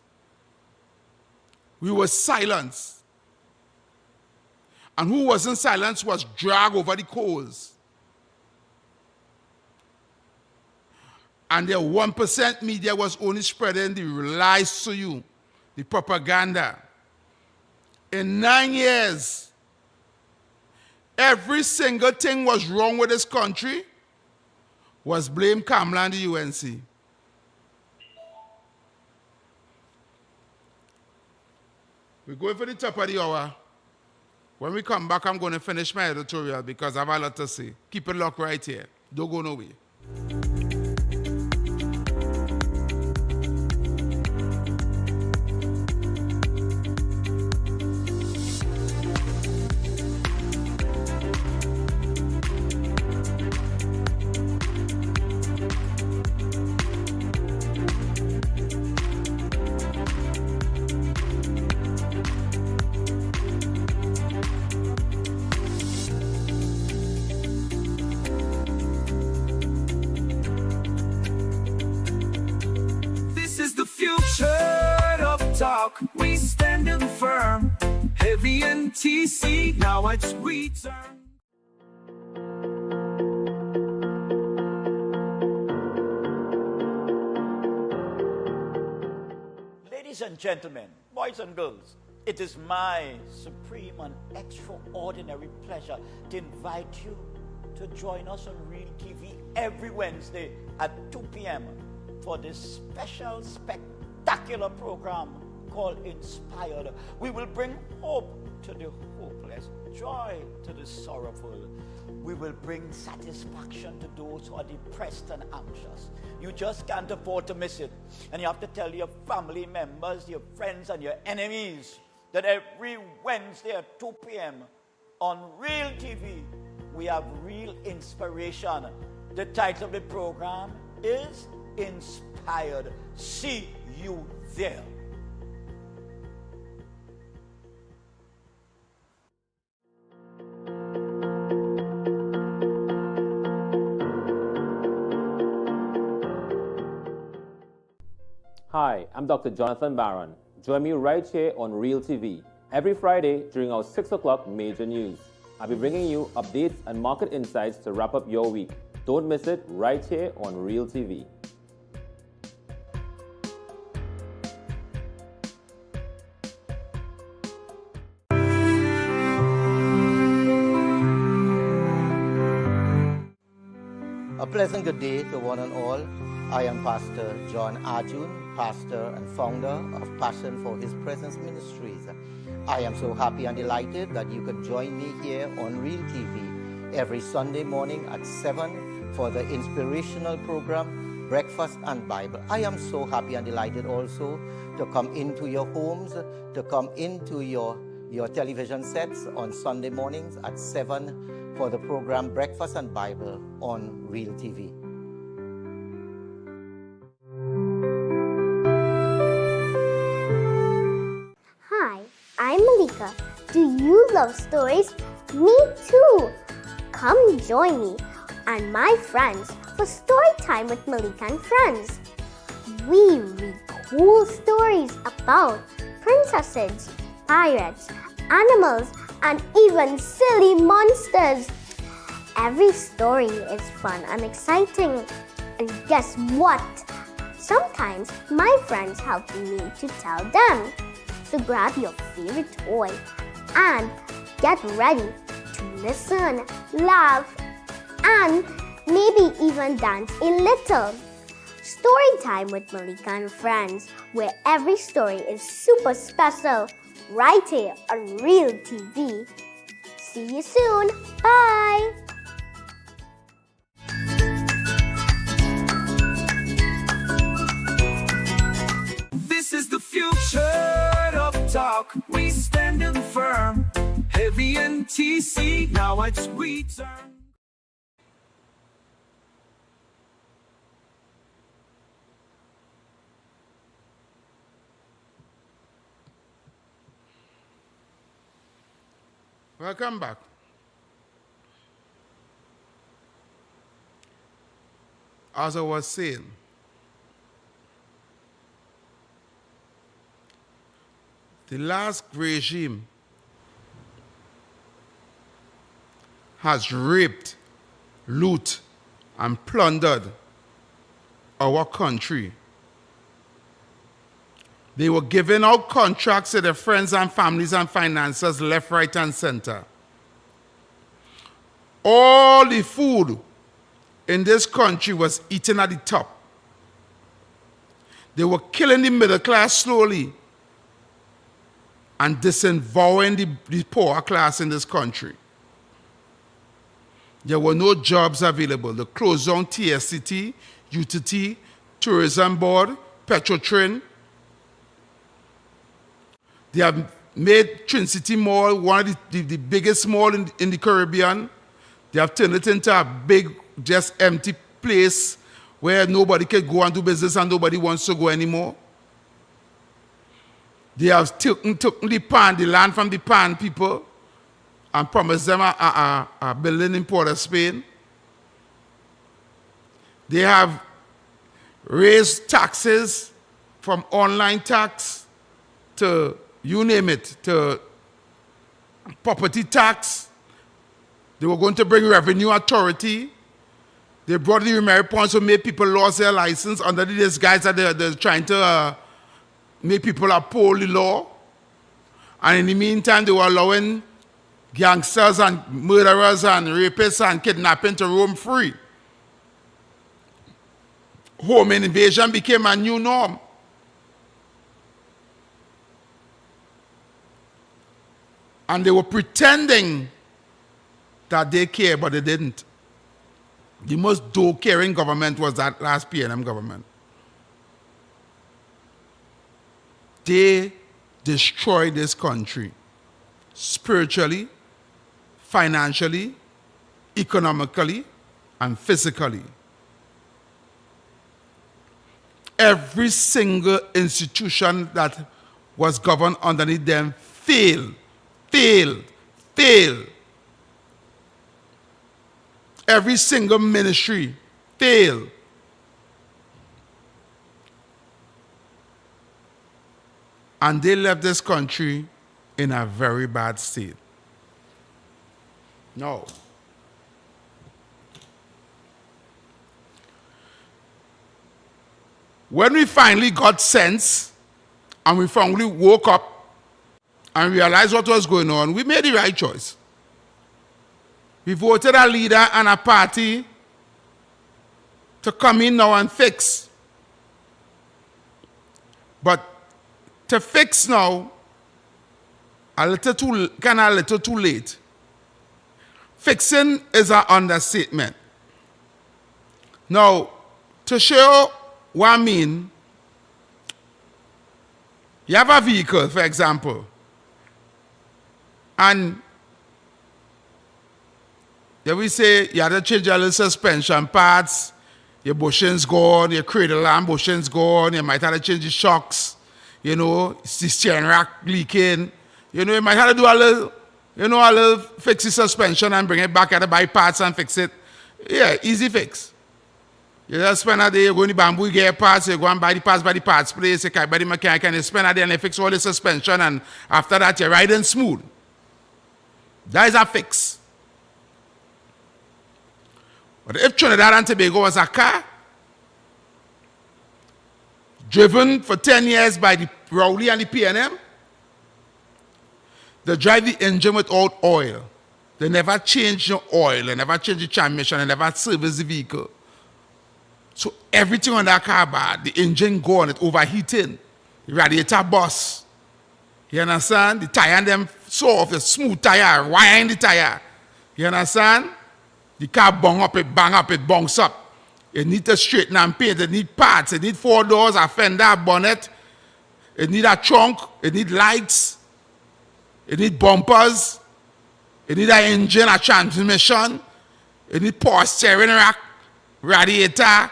We were silenced. And who wasn't silenced was dragged over the coals. And the 1% media was only spreading the lies to you, the propaganda. In 9 years, every single thing was wrong with this country was blamed Kamala and the UNC. We're going for the top of the hour. When we come back, I'm going to finish my editorial because I have a lot to say. Keep it locked right here. Don't go nowhere. talk, we standing firm. Heavy NTC, now it's we turn. Ladies and gentlemen, boys and girls, it is my supreme and extraordinary pleasure to invite you to join us on Real TV every Wednesday at 2 p.m. for this special, spectacular program called Inspired. We will bring hope to the hopeless, joy to the sorrowful. We will bring satisfaction to those who are depressed and anxious. You just can't afford to miss it. And you have to tell your family members, your friends, and your enemies that every Wednesday at 2 p.m. on Real TV, we have real inspiration. The title of the program is Inspired. See you there. Hi, I'm Dr. Jonathan Barron. Join me right here on Real TV every Friday during our 6 o'clock major news. I'll be bringing you updates and market insights to wrap up your week. Don't miss it right here on Real TV. A pleasant good day to one and all. I am Pastor John Arjun, pastor and founder of Passion for His Presence Ministries. I am so happy and delighted that you could join me here on Real TV every Sunday morning at 7 for the inspirational program, Breakfast and Bible. I am so happy and delighted also to come into your homes, to come into your television sets on Sunday mornings at 7 for the program Breakfast and Bible on Real TV. Hi, I'm Malika. Do you love stories? Me too! Come join me and my friends for story time with Malika and friends. We read cool stories about princesses, pirates, animals, and even silly monsters. Every story is fun and exciting. And guess what? Sometimes my friends help me to tell them. So grab your favorite toy and get ready to listen, laugh, and maybe even dance a little. Story time with Malika and friends, where every story is super special, right here on Real TV. See you soon. Bye. This is the future of talk. We standing firm. Heavy NTC, now it's we turn. Welcome back. As I was saying, the last regime has raped, looted, and plundered our country. They were giving out contracts to their friends and families and financiers left, right, and center. All the food in this country was eaten at the top. They were killing the middle class slowly and disembowering the poorer class in this country. There were no jobs available. They closed down TSCT, UTT, Tourism Board, Petrotrin. They have made Trinity Mall one of the biggest mall in the Caribbean. They have turned it into a big, just empty place where nobody can go and do business and nobody wants to go anymore. They have taken the land from the Pan people and promised them a building in Port of Spain. They have raised taxes from online tax to, you name it, to property tax. They were going to bring revenue authority. They brought the remerit points to make people lose their license under the disguise that they're trying to make people uphold the law. And in the meantime, they were allowing gangsters and murderers and rapists and kidnapping to roam free. Home invasion became a new norm. And they were pretending that they care, but they didn't. The most caring government was that last PNM government. They destroyed this country spiritually, financially, economically, and physically. Every single institution that was governed underneath them failed. Every single ministry failed. And they left this country in a very bad state. No. When we finally got sense and we finally woke up and realized what was going on, we made the right choice. We voted a leader and a party to come in now and fix. But to fix now, a little too late. Fixing is an understatement. Now, to show what I mean, you have a vehicle, for example, and we say you have to change your little suspension parts, your bushings gone, your cradle lamp bushings gone, you might have to change the shocks, you know, the steering rack leaking, you know, you might have to do a little fix the suspension and bring it back, you have to buy parts and fix it. Yeah, easy fix. You just spend a day, you go in the bamboo, you get parts, you go and buy the parts place, you can buy the mechanic, and you spend a day and you fix all the suspension, and after that you're riding smooth. That is a fix. But if Trinidad and Tobago was a car, driven for 10 years by the Rowley and the PNM, they drive the engine without oil. They never change the oil, they never change the transmission, they never service the vehicle. So everything on that car bad, the engine gone, it's overheating, the radiator bust. You understand? The tire and them soft, the smooth tire, wind the tire. You understand? The car bang up, it bounce up. It need to straighten and paint, it need parts, it need 4 doors, a fender, a bonnet, it need a trunk, it need lights, it need bumpers, it need an engine, a transmission, it need power steering rack, radiator,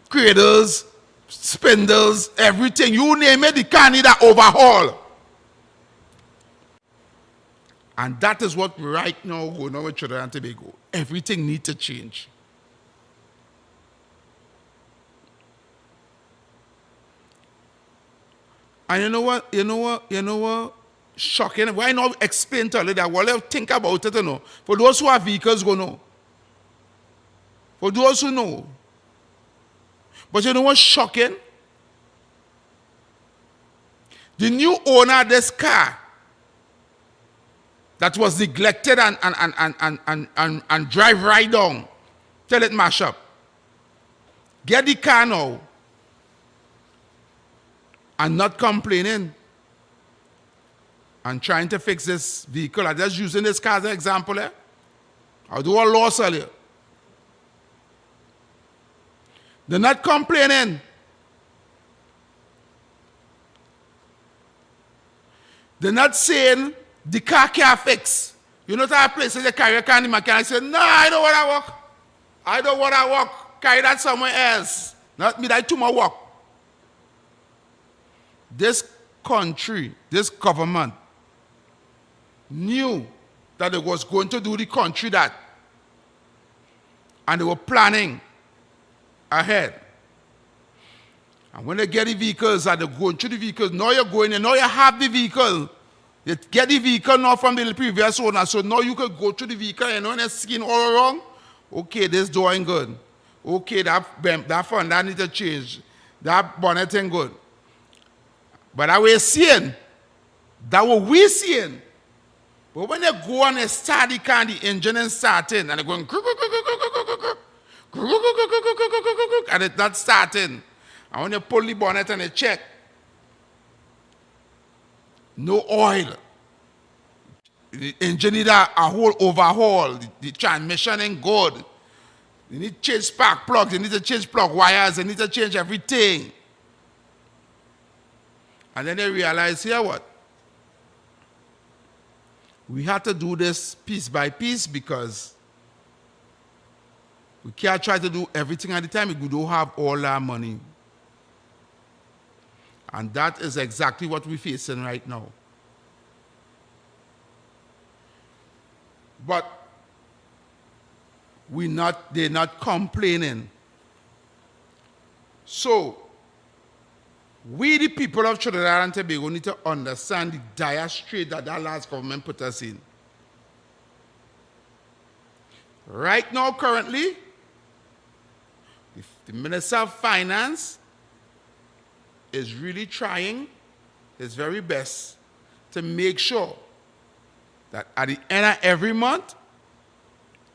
cradles, spindles, everything. You name it, the car need an overhaul. And that is what right now going on with Trinidad and Tobago. Everything needs to change. And you know what? Shocking. Why not explain to you that? Well, think about it, you know. For those who have vehicles, go know. For those who know. But you know what's shocking? The new owner of this car that was neglected and drive right down till it mash up. Get the car now and not complaining and trying to fix this vehicle. I'm just using this car as an example. I'll do a loss earlier. They're not complaining. They're not saying the car can't fix. You know that places they carry a car in the mechanic say, no, I don't want to walk. I don't want to walk. Carry that somewhere else. Not me, that tomorrow walk. This country, this government knew that they was going to do the country that. And they were planning ahead. And when they get the vehicles and they're going through the vehicles, now you're going in, now you have the vehicle. You get the vehicle now from the previous owner, so now you can go through the vehicle and when it's skin all around, okay, this door ain't good. Okay, that fender needs to change. That bonnet ain't good. But that we're seeing, that what we're seeing. But when they go and they start the car, the engine is starting, and they're going, and it's not starting. And when they pull the bonnet and they check, no oil. The engine need a whole overhaul. The transmission ain't good. They need to change spark plugs. They need to change plug wires. They need to change everything. And then they realize, here what? We have to do this piece by piece because we can't try to do everything at the time. We don't have all our money. And that is exactly what we're facing right now. But they're not complaining. So, we the people of Trinidad and Tobago need to understand the dire strait that last government put us in. Right now, currently, the Minister of Finance is really trying his very best to make sure that at the end of every month,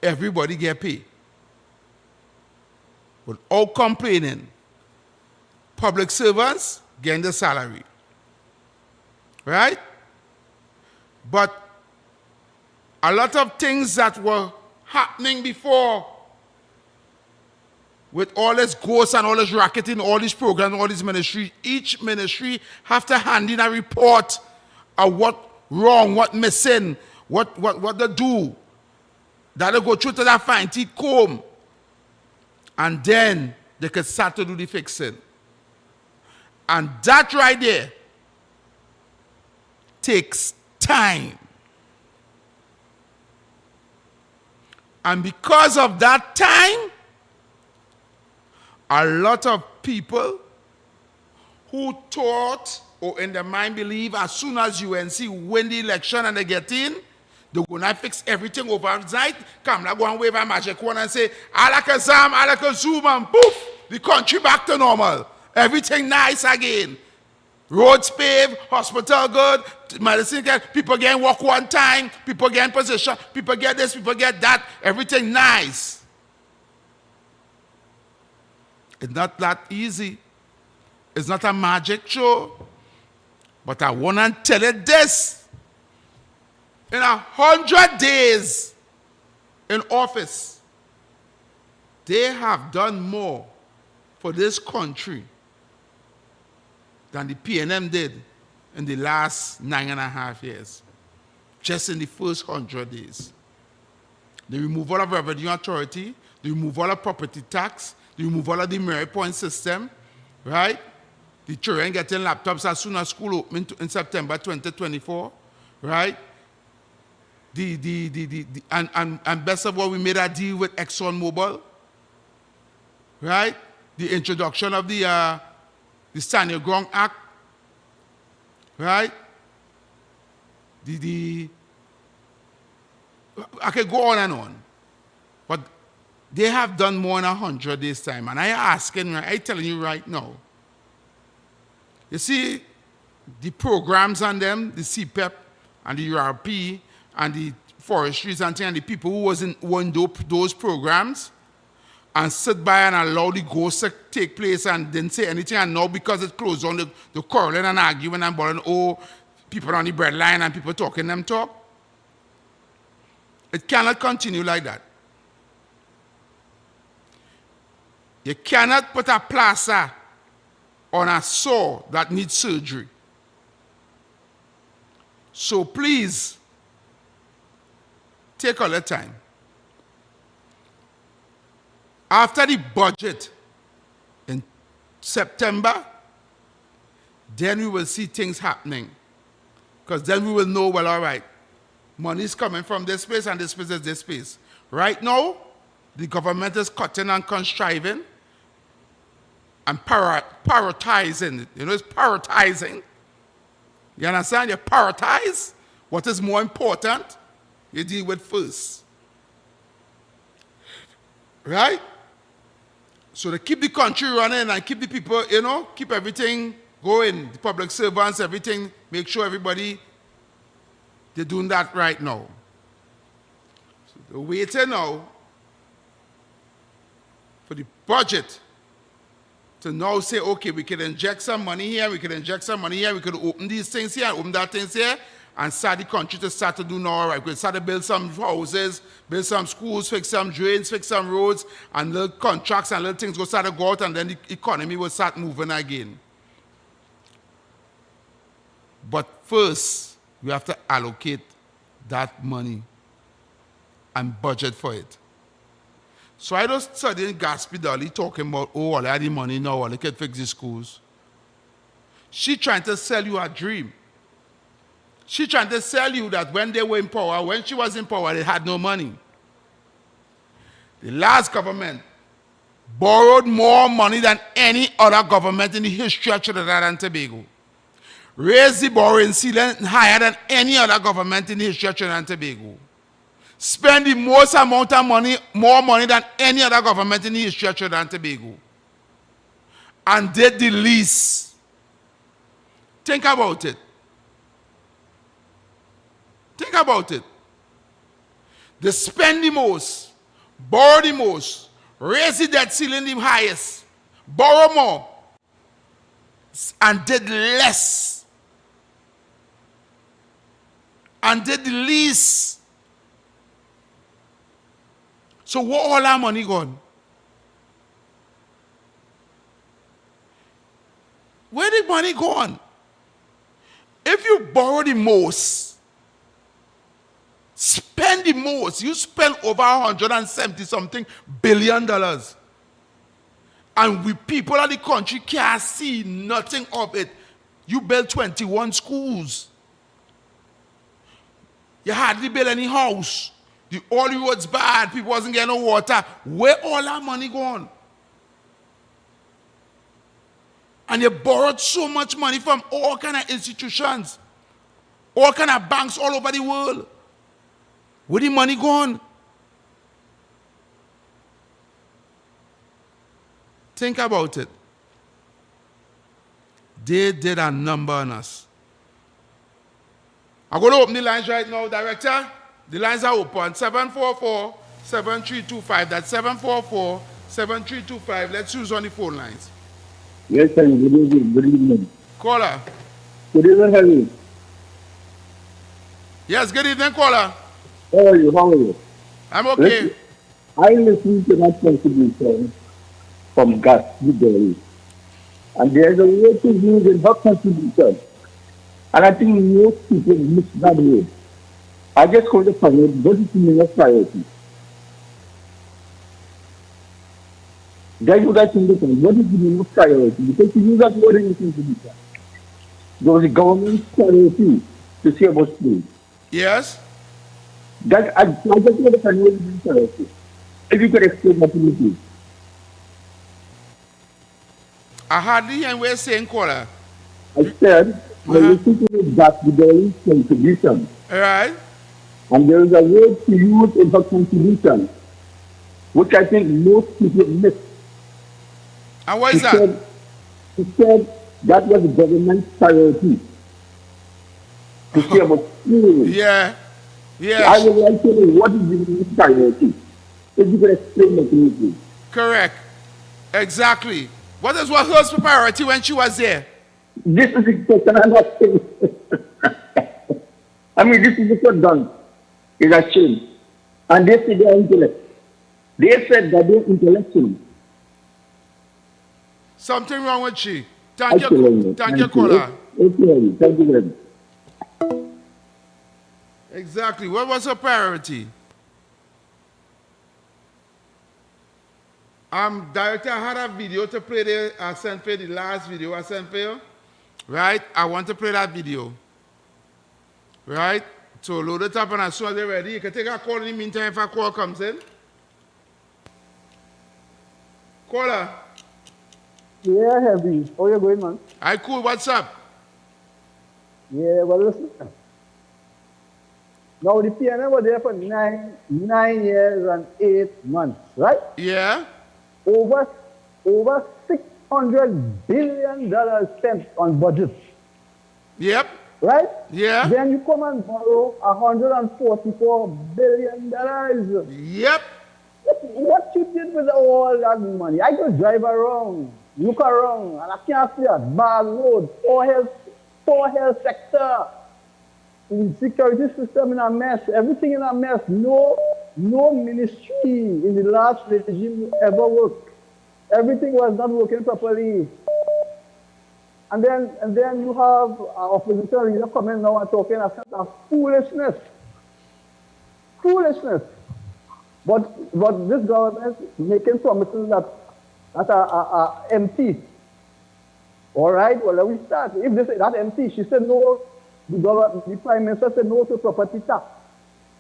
everybody get paid. Without complaining. Public servants getting the salary. Right? But a lot of things that were happening before with all this ghosts and all this racketing, all these programs, all these ministries, each ministry have to hand in a report of what wrong, what missing, what they do. That'll go through to that fine-teeth comb. And then they can start to do the fixing. And that right there takes time. And because of that time, a lot of people who thought or in their mind believe as soon as UNC win the election and they get in, they're going to fix everything overnight. Come, now go and wave a magic wand and say, Alakazam, Alakazum, and poof, the country back to normal. Everything nice again. Roads paved, hospital good, medicine good, people getting work one time, people getting position, people get this, people get that, everything nice. It's not that easy. It's not a magic show. But I want to tell you this. In 100 days in office, they have done more for this country than the PNM did in the last 9.5 years. Just in the first 100 days. The removal of revenue authority, the removal of property tax, the removal of the merit point system, right? The children getting laptops as soon as school opening in September 2024, right? And best of all, we made a deal with ExxonMobil, right? The introduction of the Stand Your Ground Act, right? I could go on and on. But they have done more in 100 days' time. And I'm telling you right now, you see, the programs on them, the CPEP and the URP and the forestries and the people who weren't those programs and sit by and allow the ghosts to take place and didn't say anything, and now because it closed on the quarreling and arguing and bothering, people on the bread line and people talking them talk. It cannot continue like that. You cannot put a plaster on a sore that needs surgery. So please, take all the time. After the budget in September, then we will see things happening. Because then we will know, well, all right, money is coming from this space and this space is this space. Right now, the government is cutting and contriving and prioritizing. You know, it's prioritizing. You understand? You prioritize what is more important, you deal with first. Right? So to keep the country running and keep the people, you know, keep everything going, the public servants, everything, make sure everybody, they're doing that right now. So they're waiting now for the budget to now say, okay, we can inject some money here, we can inject some money here, we could open these things here, open that things here, and start the country to start to do now, all right. We could start to build some houses, build some schools, fix some drains, fix some roads, and little contracts and little things will start to go out, and then the economy will start moving again. But first, we have to allocate that money and budget for it. So I just studying Gatsby Dolly talking about, oh, all the money now, all they can fix the schools. She trying to sell you a dream. She trying to sell you that when they were in power, when she was in power, they had no money. The last government borrowed more money than any other government in the history of Trinidad and Tobago. Raised the borrowing ceiling higher than any other government in the history of Trinidad and Tobago. Spend the most amount of money, more money than any other government in the history of Trinidad and Tobago. And did the least. Think about it. Think about it. They spend the most, borrow the most, raise the debt ceiling the highest, borrow more, and did less. And did the least. So what all our money gone? Where did money gone? If you borrow the most, spend the most, you spend over $170-something billion. And we people of the country can't see nothing of it. You built 21 schools. You hardly built any house. All the roads bad, people wasn't getting no water. Where all our money gone? And you borrowed so much money from all kind of institutions, all kind of banks all over the world. Where the money gone? Think about it. They did a number on us. I'm going to open the lines right now, Director. The lines are open. 744-7325. That's 744-7325. Let's use on the phone lines. Yes, sir. Good evening. Good evening. Caller. Good evening, Harry. Yes, good evening, caller. How are you? How are you? I'm okay. Listen, I listened to that contribution from Gatsby Dolly. And there's a way to use in her contribution. And I think most people miss that way. I just call the panel, what is the meaning of priority? Guys, what I think the panel, what is the meaning of priority? Because you use that word in the contribution. There was a government priority to see about schools. Yes. That I just want the panel what is the priority. If you could explain that to me, please. I hardly hear what you're saying, caller. I said, I listened to Gatsby Dolly's contribution. All right. And there is a word to use in her contribution, which I think most people miss. And what is that? She said that was the government's priority to see about schools. Yeah. Yes. I would like to know what is the government's priority. If you could explain that to me, please. Correct. Exactly. What is what her priority when she was there? This is the question I'm asking. I mean, this is the first done. It's a shame. And they say they are intellect. They said that they are intellectual. Something wrong with she. Thank you, caller. Thank you very much. Exactly. What was her priority? Director, I had a video to play there. I sent for the last video I sent for you. Right? I want to play that video. Right? So load it up and as soon as they're ready, you can take a call in the meantime if a call comes in. Caller. Yeah, heavy. How you going, man? Hi, cool. What's up? Yeah, well, listen. Now, the PNM was there for nine years and 8 months, right? Yeah. Over $600 billion spent on budget. Yep. Right? Yeah. Then you come and borrow $144 billion. Yep. What you did with all that money? I could drive around, look around, and I can't see a bad road, poor health sector, the security system in a mess, everything in a mess. No ministry in the last regime ever worked. Everything was not working properly. And then you have opposition leader coming now and talking of foolishness. Foolishness. But this government making promises that are empty. All right, well, let me start. If they say that empty, she said no, the Prime Minister said no to property tax.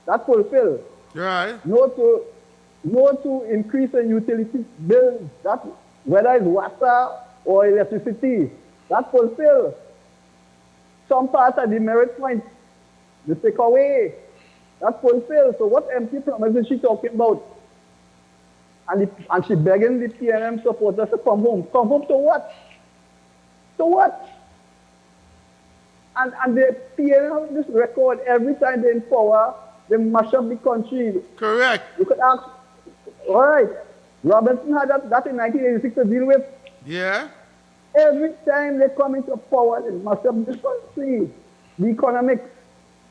That fulfilled. Right. No to increase the utility bills, that, whether it's water or electricity. That fulfilled. Some parts of the merit points, they take away. That fulfilled. So what empty promise is she talking about? And she begging the PNM supporters to come home. Come home to what? To what? And the PNM have this record every time they're in power, they mash up the country. Correct. You could ask, all right, Robinson had that in 1986 to deal with. Yeah. Every time they come into power, they mash up this country. The economics.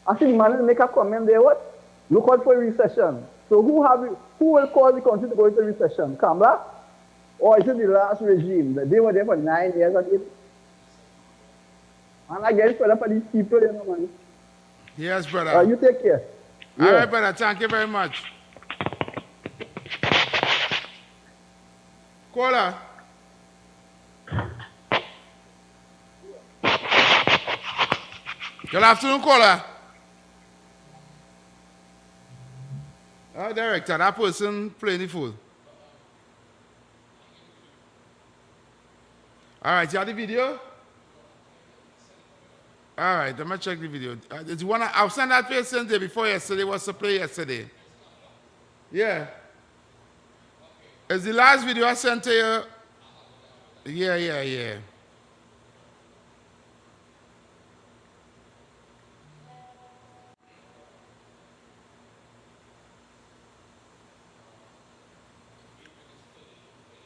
I think man make a comment there, what? Look out for recession. So who will cause the country to go into recession? Kamala? Or is it the last regime? They were there for 9 years and 8. And I get it for these people, you know, man. Yes, brother. You take care. All right, brother. Thank you very much. Caller. Good afternoon, caller. Oh, director, that person playing the fool. All right, you have the video? All right, let me check the video. Did you want to? I'll send that person there before yesterday. Was to play yesterday? Yeah. Is the last video I sent to you? Yeah.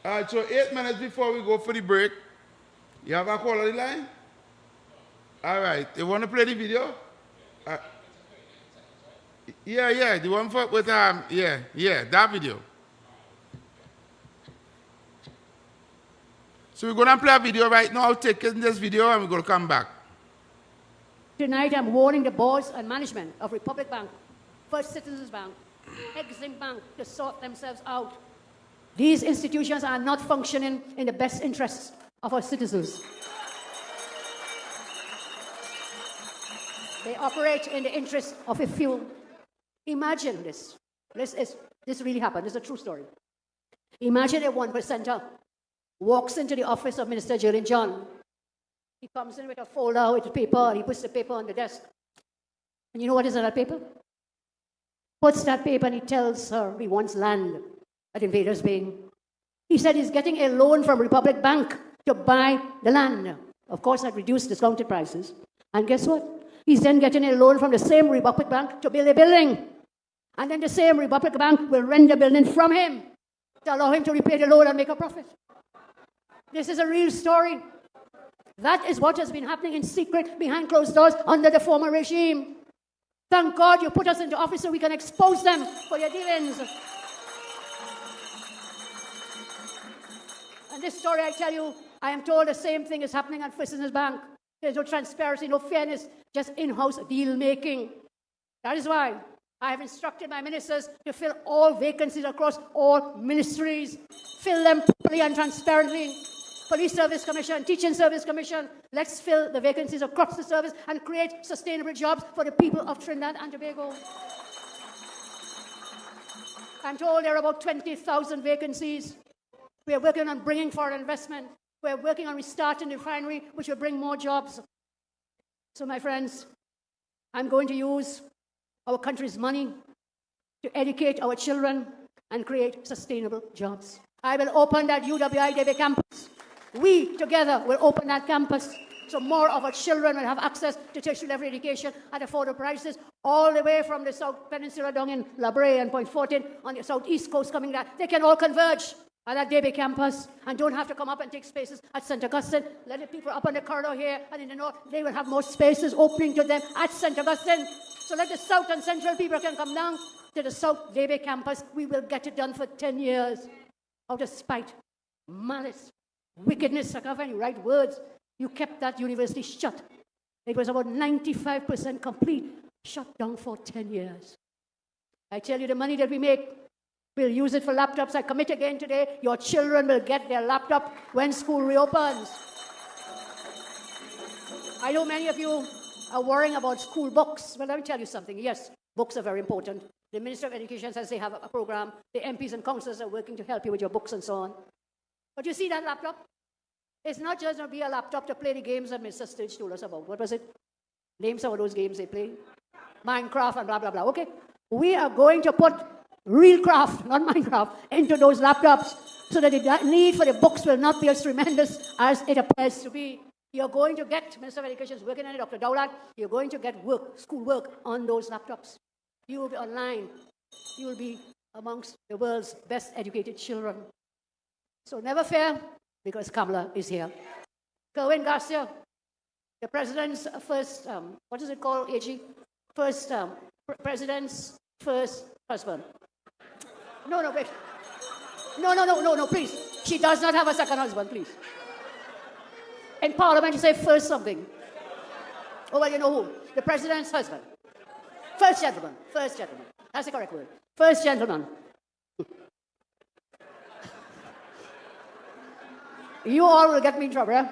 All right, so 8 minutes before we go for the break, you have a call on the line? All right, you want to play the video? Yeah, the one with, that video. So we're going to play a video right now. I'll take this video and we're going to come back. Tonight, I'm warning the boards and management of Republic Bank, First Citizens Bank, Exim Bank to sort themselves out. These institutions are not functioning in the best interests of our citizens. They operate in the interest of a few. Imagine this. This really happened. This is a true story. Imagine a 1%er walks into the office of Minister Jolin John. He comes in with a folder with paper, and he puts the paper on the desk. And you know what is on that paper? Puts that paper and he tells her he wants land at Invaders Bay. He said he's getting a loan from Republic Bank to buy the land. Of course, at reduced discounted prices. And guess what? He's then getting a loan from the same Republic Bank to build a building. And then the same Republic Bank will rent the building from him to allow him to repay the loan and make a profit. This is a real story. That is what has been happening in secret behind closed doors under the former regime. Thank God you put us into office so we can expose them for their dealings. And this story, I tell you, I am told the same thing is happening at First Citizens Bank. There's no transparency, no fairness, just in-house deal-making. That is why I have instructed my ministers to fill all vacancies across all ministries. Fill them properly and transparently. Police Service Commission, Teaching Service Commission. Let's fill the vacancies across the service and create sustainable jobs for the people of Trinidad and Tobago. I'm told there are about 20,000 vacancies. We are working on bringing foreign investment. We're working on restarting the refinery, which will bring more jobs. So, my friends, I'm going to use our country's money to educate our children and create sustainable jobs. I will open that UWI campus. We together will open that campus so more of our children will have access to tertiary level education at affordable prices, all the way from the South Peninsula down in La Brea and Point Fortin on the southeast coast coming down. They can all converge at that DB campus and don't have to come up and take spaces at St. Augustine. Let the people up on the corridor here and in the north, they will have more spaces opening to them at St. Augustine. So let the south and central people can come down to the South DB campus. We will get it done for 10 years. Out of spite, malice, wickedness, I can't find the right words. You kept that university shut. It was about 95% complete, shut down for 10 years. I tell you, the money that we make, we'll use it for laptops. I commit again today, your children will get their laptop when school reopens. I know many of you are worrying about school books. Well, let me tell you something. Yes, books are very important. The Minister of Education says they have a program. The MPs and councillors are working to help you with your books and so on. But you see that laptop? It's not just going to be a laptop to play the games that Mr. Sturge told us about. What was it? Name some of those games they play. Minecraft and blah, blah, blah. Okay. We are going to put real craft, not Minecraft, into those laptops so that the need for the books will not be as tremendous as it appears to be. You're going to get, Minister of Education is working on it, Dr. Dowlad, you're going to get work, school work on those laptops. You will be online. You will be amongst the world's best educated children. So never fear, because Kamala is here. Kerwin Garcia, the president's first, what is it called, AG? First, president's first husband. No, wait. No, please. She does not have a second husband, please. In Parliament, you say first something. Oh, well, you know who? The president's husband. First gentleman. That's the correct word. First gentleman. You all will get me in trouble, eh?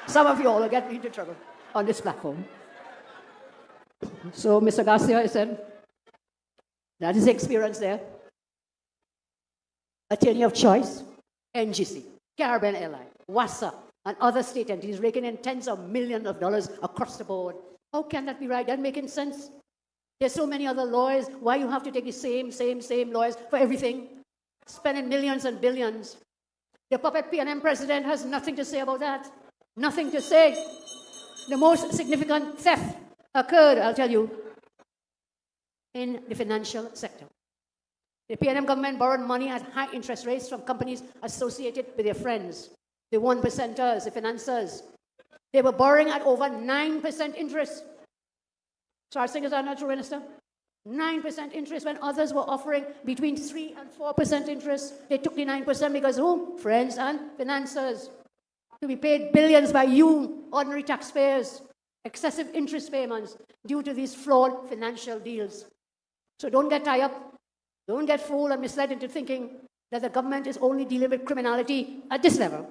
Some of you all will get me into trouble on this platform. So, Mr. Garcia, I said, that is the experience there. Attorney of choice, NGC, Caribbean Airline, WASA, and other state entities raking in tens of millions of dollars across the board. How can that be right? That making sense? There's so many other lawyers. Why you have to take the same lawyers for everything? Spending millions and billions. The puppet PNM president has nothing to say about that. Nothing to say. The most significant theft occurred, I'll tell you, in the financial sector. The PNM government borrowed money at high interest rates from companies associated with their friends, the 1%ers, the financiers. They were borrowing at over 9% interest. So I think is that not true, Minister? 9% interest when others were offering between 3 and 4% interest. They took the 9% because who? Friends and financiers. To be paid billions by you, ordinary taxpayers. Excessive interest payments due to these flawed financial deals. So don't get tied up. Don't get fooled and misled into thinking that the government is only dealing with criminality at this level.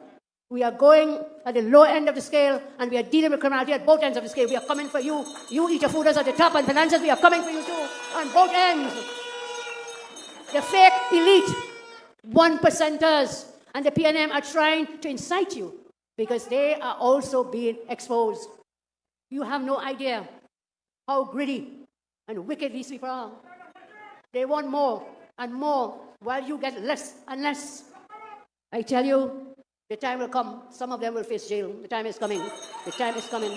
We are going at the low end of the scale, and we are dealing with criminality at both ends of the scale. We are coming for you. You eater fooders at the top, and financiers, we are coming for you too, on both ends. The fake elite, 1%ers, and the PNM are trying to incite you because they are also being exposed. You have no idea how greedy and wicked these people are. They want more and more, while you get less and less. I tell you, the time will come. Some of them will face jail. The time is coming. The time is coming.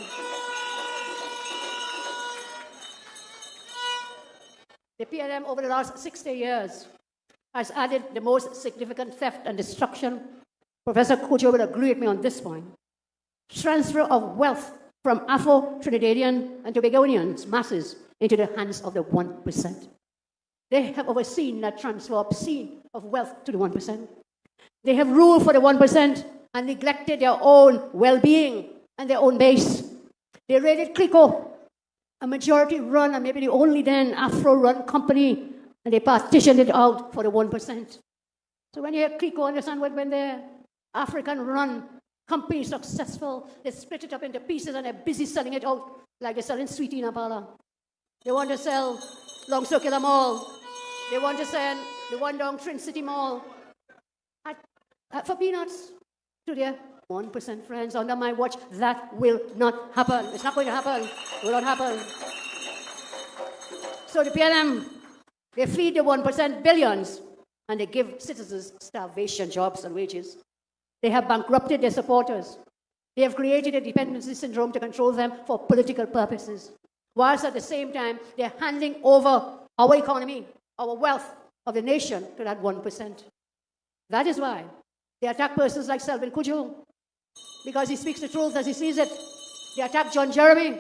The PNM over the last 60 years has added the most significant theft and destruction. Professor Kucho will agree with me on this point. Transfer of wealth from Afro-Trinidadian and Tobagonians masses into the hands of the 1%. They have overseen that transfer obscene of wealth to the 1%. They have ruled for the 1% and neglected their own well-being and their own base. They raided Clico, a majority-run and maybe the only then Afro-run company, and they partitioned it out for the 1%. So when you hear Clico, understand what when they're African-run company successful, they split it up into pieces and they're busy selling it out like they're selling sweetie in a parlor. They want to sell Long Circular Mall. They want to sell the one down Trin City Mall for peanuts to their 1% friends under my watch. That will not happen. It's not going to happen. It will not happen. So the PNM, they feed the 1% billions, and they give citizens starvation jobs and wages. They have bankrupted their supporters. They have created a dependency syndrome to control them for political purposes, whilst at the same time, they're handing over our economy, our wealth of the nation to that 1%. That is why they attack persons like Selvin Kuju, because he speaks the truth as he sees it. They attack John Jeremy.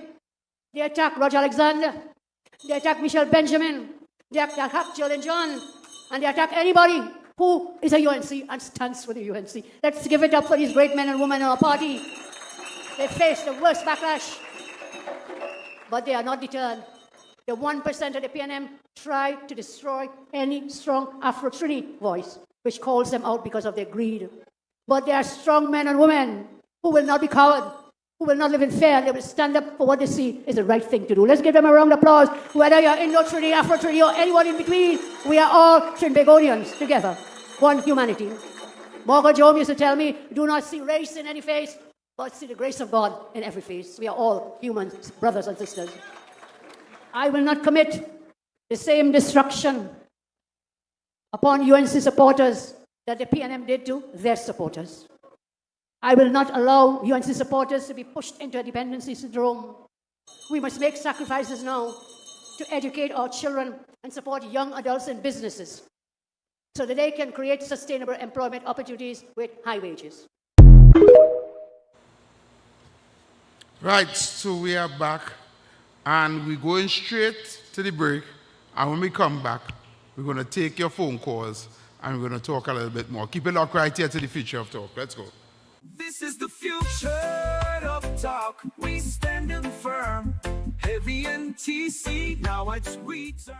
They attack Roger Alexander. They attack Michelle Benjamin. They attack Jolin John. And they attack anybody who is a UNC and stands for the UNC. Let's give it up for these great men and women in our party. They face the worst backlash, but they are not deterred. The 1% of the PNM try to destroy any strong Afro-Trini voice, which calls them out because of their greed. But they are strong men and women who will not be cowed, who will not live in fear. They will stand up for what they see is the right thing to do. Let's give them a round of applause. Whether you're Indo-Trini, Afro-Trini, or anyone in between, we are all Trinbagonians together, one humanity. Morgan Jones used to tell me, do not see race in any face, but see the grace of God in every face. We are all humans, brothers and sisters. I will not commit the same destruction upon UNC supporters that the PNM did to their supporters. I will not allow UNC supporters to be pushed into a dependency syndrome. We must make sacrifices now to educate our children and support young adults in businesses so that they can create sustainable employment opportunities with high wages. Right, so we are back and we're going straight to the break. And when we come back, we're going to take your phone calls and we're going to talk a little bit more. Keep it locked right here to the future of talk. Let's go. This is the future of talk. We standing firm. Heavy NTC, now it's return.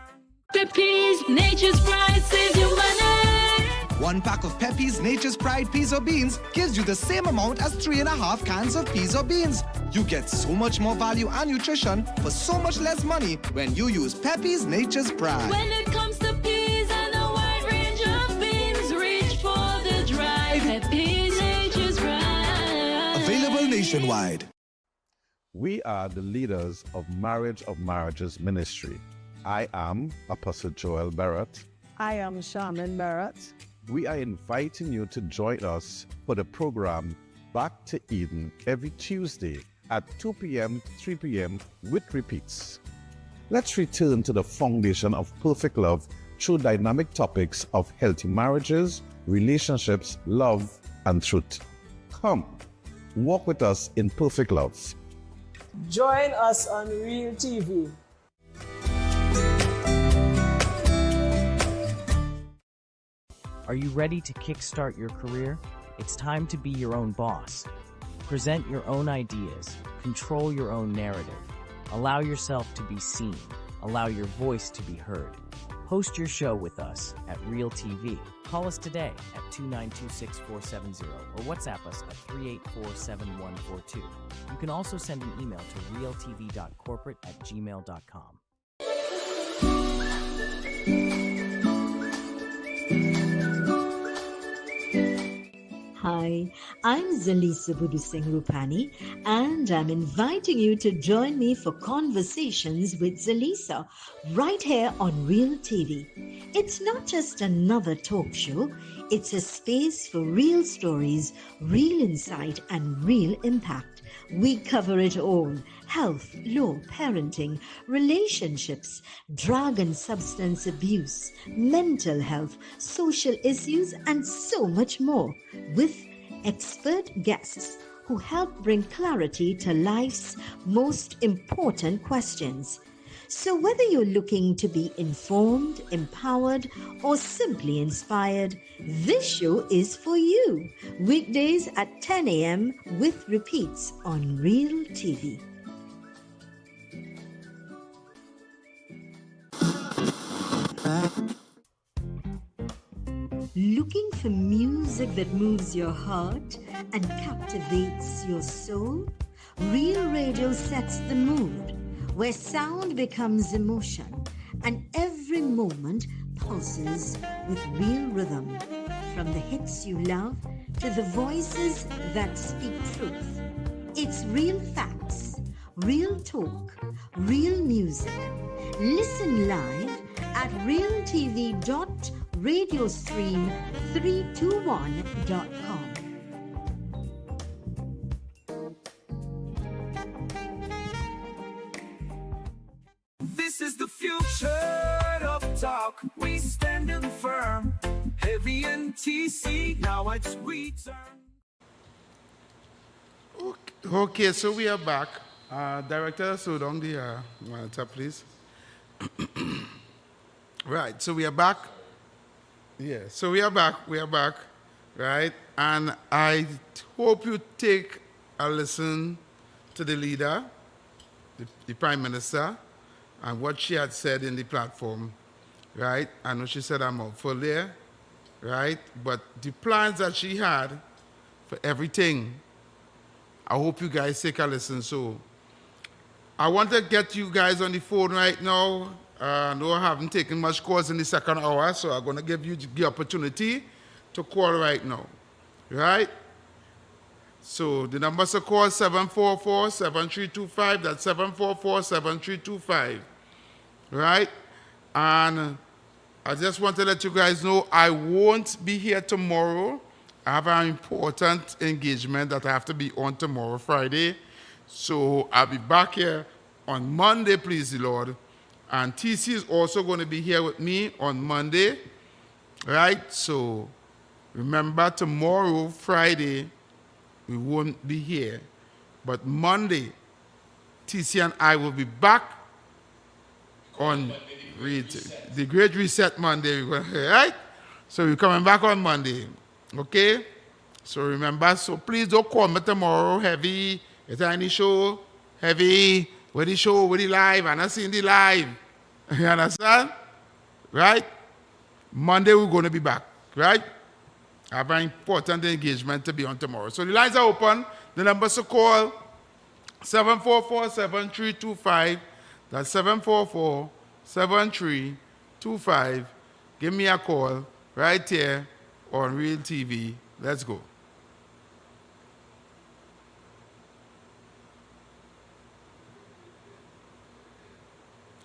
Pepe's Nature's Pride saves you money. 1 pack of Pepe's Nature's Pride peas or beans gives you the same amount as 3.5 cans of peas or beans. You get so much more value and nutrition for so much less money when you use Pepe's Nature's Pride. When it comes to peas and a wide range of beans, reach for the drive. Pepe's Nature's Pride. Available nationwide. We are the leaders of Marriage of Marriages Ministry. I am Apostle Joel Barrett. I am Shaman Barrett. We are inviting you to join us for the program Back to Eden every Tuesday at 2 p.m. to 3 p.m. with repeats. Let's return to the foundation of perfect love through dynamic topics of healthy marriages, relationships, love, and truth. Come, walk with us in perfect love. Join us on Real TV. Are you ready to kickstart your career? It's time to be your own boss. Present your own ideas. Control your own narrative. Allow yourself to be seen. Allow your voice to be heard. Host your show with us at Real TV. Call us today at 292-6470 or WhatsApp us at 384-7142. You can also send an email to realtv.corporate@gmail.com. Hi, I'm Zalisa Budu Singh Rupani, and I'm inviting you to join me for Conversations with Zalisa right here on Real TV. It's not just another talk show, it's a space for real stories, real insight, and real impact. We cover it all: health, law, parenting, relationships, drug and substance abuse, mental health, social issues, and so much more, with expert guests who help bring clarity to life's most important questions. So whether you're looking to be informed, empowered, or simply inspired, this show is for you. Weekdays at 10 a.m. with repeats on Real TV. Looking for music that moves your heart and captivates your soul? Real Radio sets the mood, where sound becomes emotion and every moment pulses with real rhythm. From the hits you love to the voices that speak truth. It's real facts, real talk, real music. Listen live at realtv.radiostream321.com. This is the future of talk. We standing firm. Heavy and TC. Now it's we turn. Okay, so we are back. Director, slow down the monitor, please. Right, so we are back. Yeah, so we are back, right? And I hope you take a listen to the leader, the Prime Minister, and what she had said in the platform, right? I know she said a mouthful there, right? But the plans that she had for everything, I hope you guys take a listen. So I want to get you guys on the phone right now. No, I haven't taken much calls in the second hour, so I'm going to give you the opportunity to call right now, right? So the numbers to call 744-7325. That's 744-7325, right? And I just want to let you guys know I won't be here tomorrow. I have an important engagement that I have to be on tomorrow, Friday. So I'll be back here on Monday, please the Lord. And TC is also going to be here with me on Monday, right? So remember, tomorrow, Friday, we won't be here. But Monday, TC and I will be back on the Great Reset Monday, right? So we're coming back on Monday, okay? So remember, so please don't call me tomorrow, heavy. Is there any show? Heavy, with the show, with the live, and I seen the live. You understand? Right? Monday we're going to be back, right? I have an important engagement to be on tomorrow. So the lines are open. The numbers to call, 744-7325. That's 744-7325. Give me a call right here on Real TV. Let's go.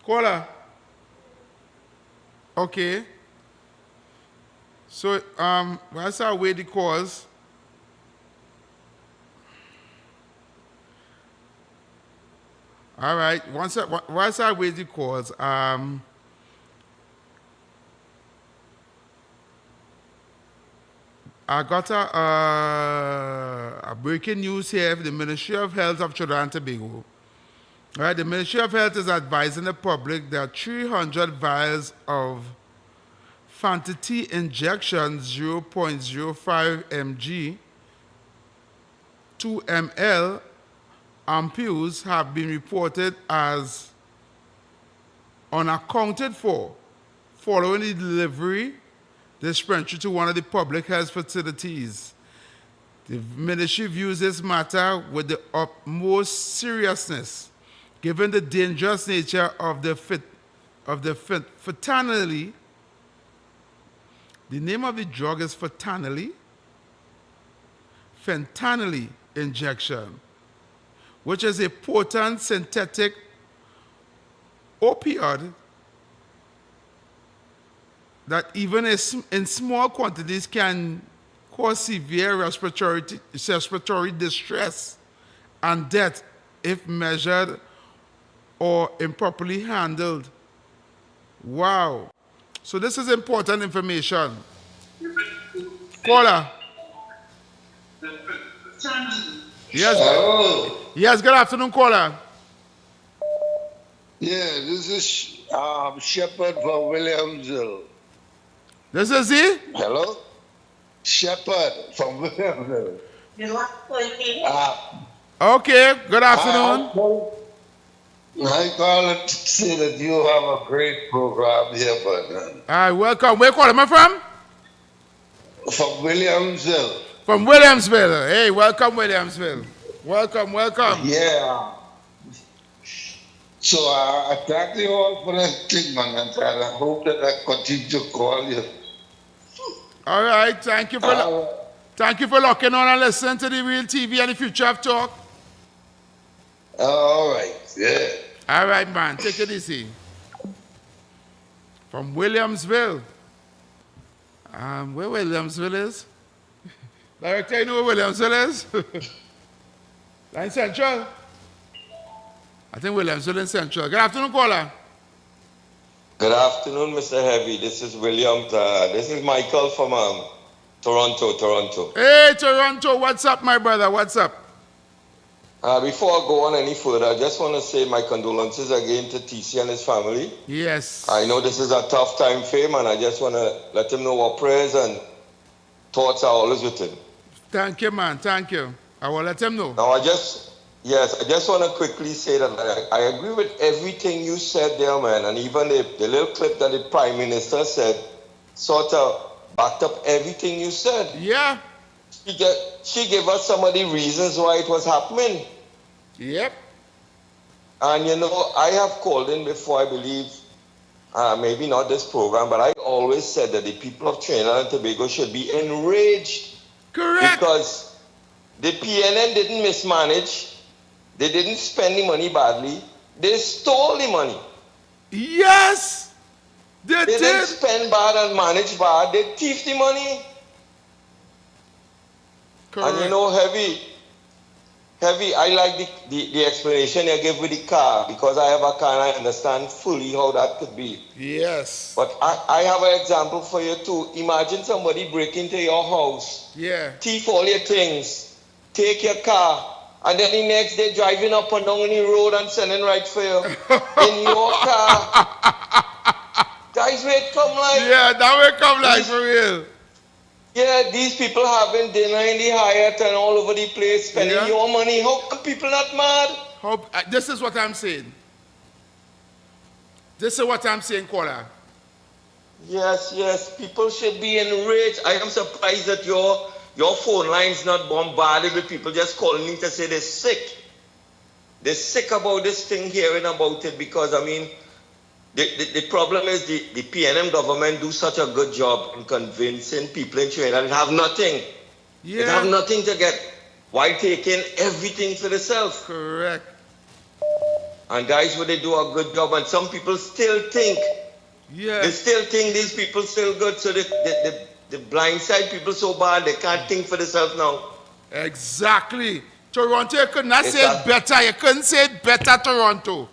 Caller. Okay. So, whilst I wait the calls, all right. Whilst I wait the calls, I got a breaking news here. The Ministry of Health of Trinidad and Tobago. All right, the Ministry of Health is advising the public that 300 vials of Fantasy injection 0.05 mg, 2 ml ampoules have been reported as unaccounted for following the delivery dispensary to one of the public health facilities. The ministry views this matter with the utmost seriousness, given the dangerous nature of the fentanyl. The name of the drug is fentanyl injection, which is a potent synthetic opioid that even in small quantities can cause severe respiratory distress and death if measured or improperly handled. Wow. So this is important information. Caller. Yes. Hello. Yes, good afternoon, caller. Yeah, this is Shepherd from Williamsville. This is he? Hello? Shepherd from Williamsville. Okay, good afternoon. I call it to say that you have a great program here, but All right, welcome. Where you calling me from? from Williamsville. From Williamsville. Hey, welcome, Williamsville. Welcome, welcome. Yeah. So I thank you all for that thing, man, and I hope that I continue to call you. All right, thank you for Thank you for locking on and listening to the Real TV and the Future of Talk. All right, yeah. All right, man. Take it easy. From Williamsville. Where Williamsville is? Director, you know where Williamsville is? In Central? I think Williamsville in Central. Good afternoon, caller. Good afternoon, Mr. Heavy. This is William. This is Michael from Toronto. Hey, Toronto. What's up, my brother? What's up? Before I go on any further, I just want to say my condolences again to TC and his family. Yes. I know this is a tough time for him, and I just want to let him know our prayers and thoughts are always with him. Thank you, man. Thank you. I will let him know. Now, I just want to quickly say that I agree with everything you said there, man, and even the little clip that the Prime Minister said sort of backed up everything you said. Yeah. She gave us some of the reasons why it was happening. Yep. And you know, I have called in before, I believe, maybe not this program, but I always said that the people of Trinidad and Tobago should be enraged. Correct. Because the PNM didn't mismanage. They didn't spend the money badly. They stole the money. Yes. They didn't spend bad and manage bad. They thieved the money. Correct. And you know, Heavy, I like the explanation you gave with the car, because I have a car and I understand fully how that could be. Yes. But I have an example for you too. Imagine somebody break into your house, thief all your things, take your car, and then the next day driving up and down the road and sending right for you in your car. That's where it come like. Yeah, that way it come like for real. Yeah, these people having dinner in the Hyatt and all over the place, spending your money. How come people not mad? This is what I'm saying. This is what I'm saying, caller. Yes, people should be enraged. I am surprised that your phone line's not bombarded with people just calling in to say they're sick. They're sick about this thing, hearing about it, because, I mean, the problem is the PNM government do such a good job in convincing people in Trinidad that have nothing. Yeah. They have nothing to get while taking everything for themselves. Correct. And guys, when they do a good job, and some people still think, they still think these people still good, so the blindside people so bad, they can't think for themselves now. Exactly. Toronto, you could not say it better. You couldn't say it better, Toronto.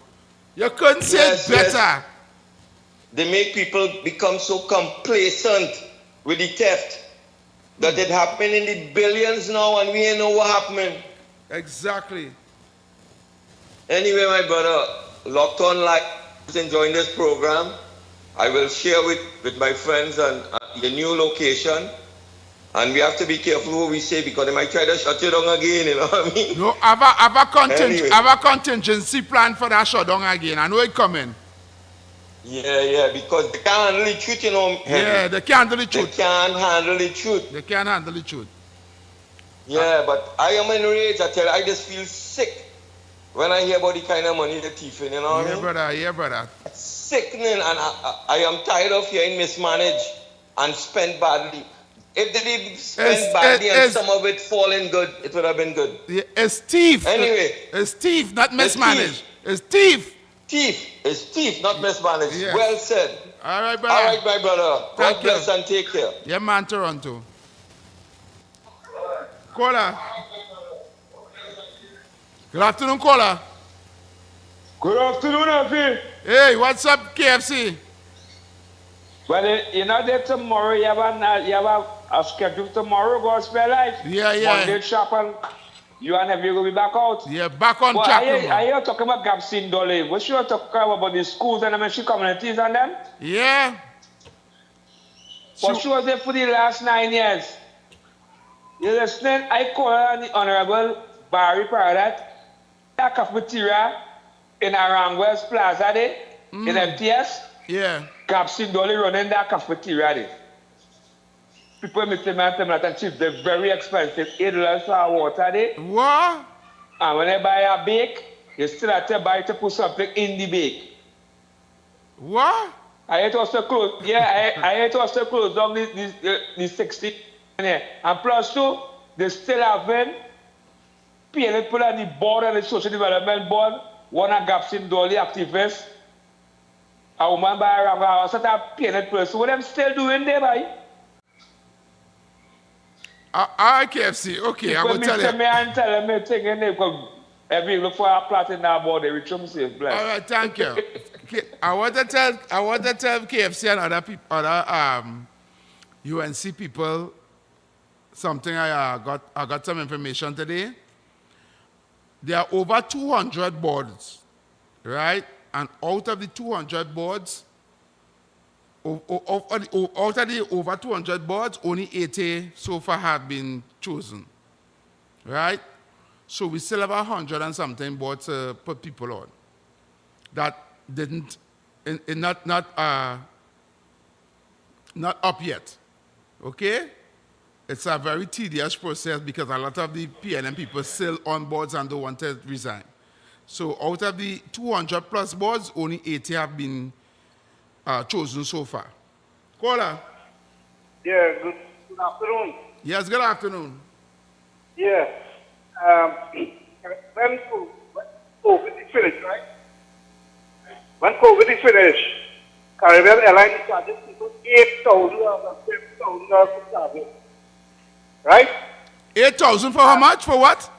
You couldn't say it better. Yes. They make people become so complacent with the theft that it happened in the billions now, and we ain't know what happened. Exactly. Anyway, my brother, locked on live, enjoying this program. I will share with my friends and your new location. And we have to be careful what we say, because they might try to shut you down again, you know what I mean? No, have a contingency plan for that shutdown again. I know it coming. Yeah, because they can't handle the truth, you know. Yeah, they can't handle the truth. They can't handle the truth. They can't handle the truth. Yeah, but I am enraged. I tell you, I just feel sick when I hear about the kind of money they're thieving, you know what I mean? Yeah, brother. It's sickening, and I am tired of hearing mismanage and spend badly. If they did spend badly and some of it falling good, it would have been good. Yeah, it's thief. Anyway. It's thief, not mismanaged. It's thief. It's thief, not mismanaged. Yes. Well said. All right, brother. All right, my brother. God bless and take care. Yeah, man, Toronto. Caller. Good afternoon, caller. Good afternoon, Afi. Hey, what's up, KFC? Well, you know that tomorrow you have a schedule tomorrow, Gospel Life. Yeah. Monday shop, and you and Heavy will be back out. Yeah, back on track. I hear talking about Gabsin Dolly. What you talking about the schools and the communities and them? Yeah. But she was there for the last 9 years. You listening? I call her the Honorable Barry Paradat, a cafeteria in around West Plaza there, in MTS. Yeah. Gabsin Dolly running that cafeteria there. People meet them and tell me that chief, they're very expensive. $8 for water there. What? And when they buy a bake, you still have to buy to put something in the bake. What? I hate us to close. Yeah, I hate us to close down the 60 And plus two, they still haven't paid people on the board and the social development board, one of Gapsin Dolly activists, a woman by a sort of paid person. What them still doing there, boy? KFC, okay, I will tell you. Me and tell me thing in there because every look for a plot in that board, they reach them safe, bless. All right, thank you. Okay, I want to tell KFC and other people, other UNC people something. I got some information today. There are over 200 boards, right? And out of the 200 boards, out of the over 200 boards, only 80 so far have been chosen, right? So we still have 100 and something boards to put people on that didn't, not up yet, okay? It's a very tedious process because a lot of the PNM people still on boards and don't want to resign. So out of the 200 plus boards, only 80 have been chosen so far. Caller. Yeah, good afternoon. Yes, good afternoon. Yeah. When COVID is finished, right? When COVID is finished, Caribbean Airlines charges people $8,000 or $7,000 for travel. Right? 8,000 for how much? For what?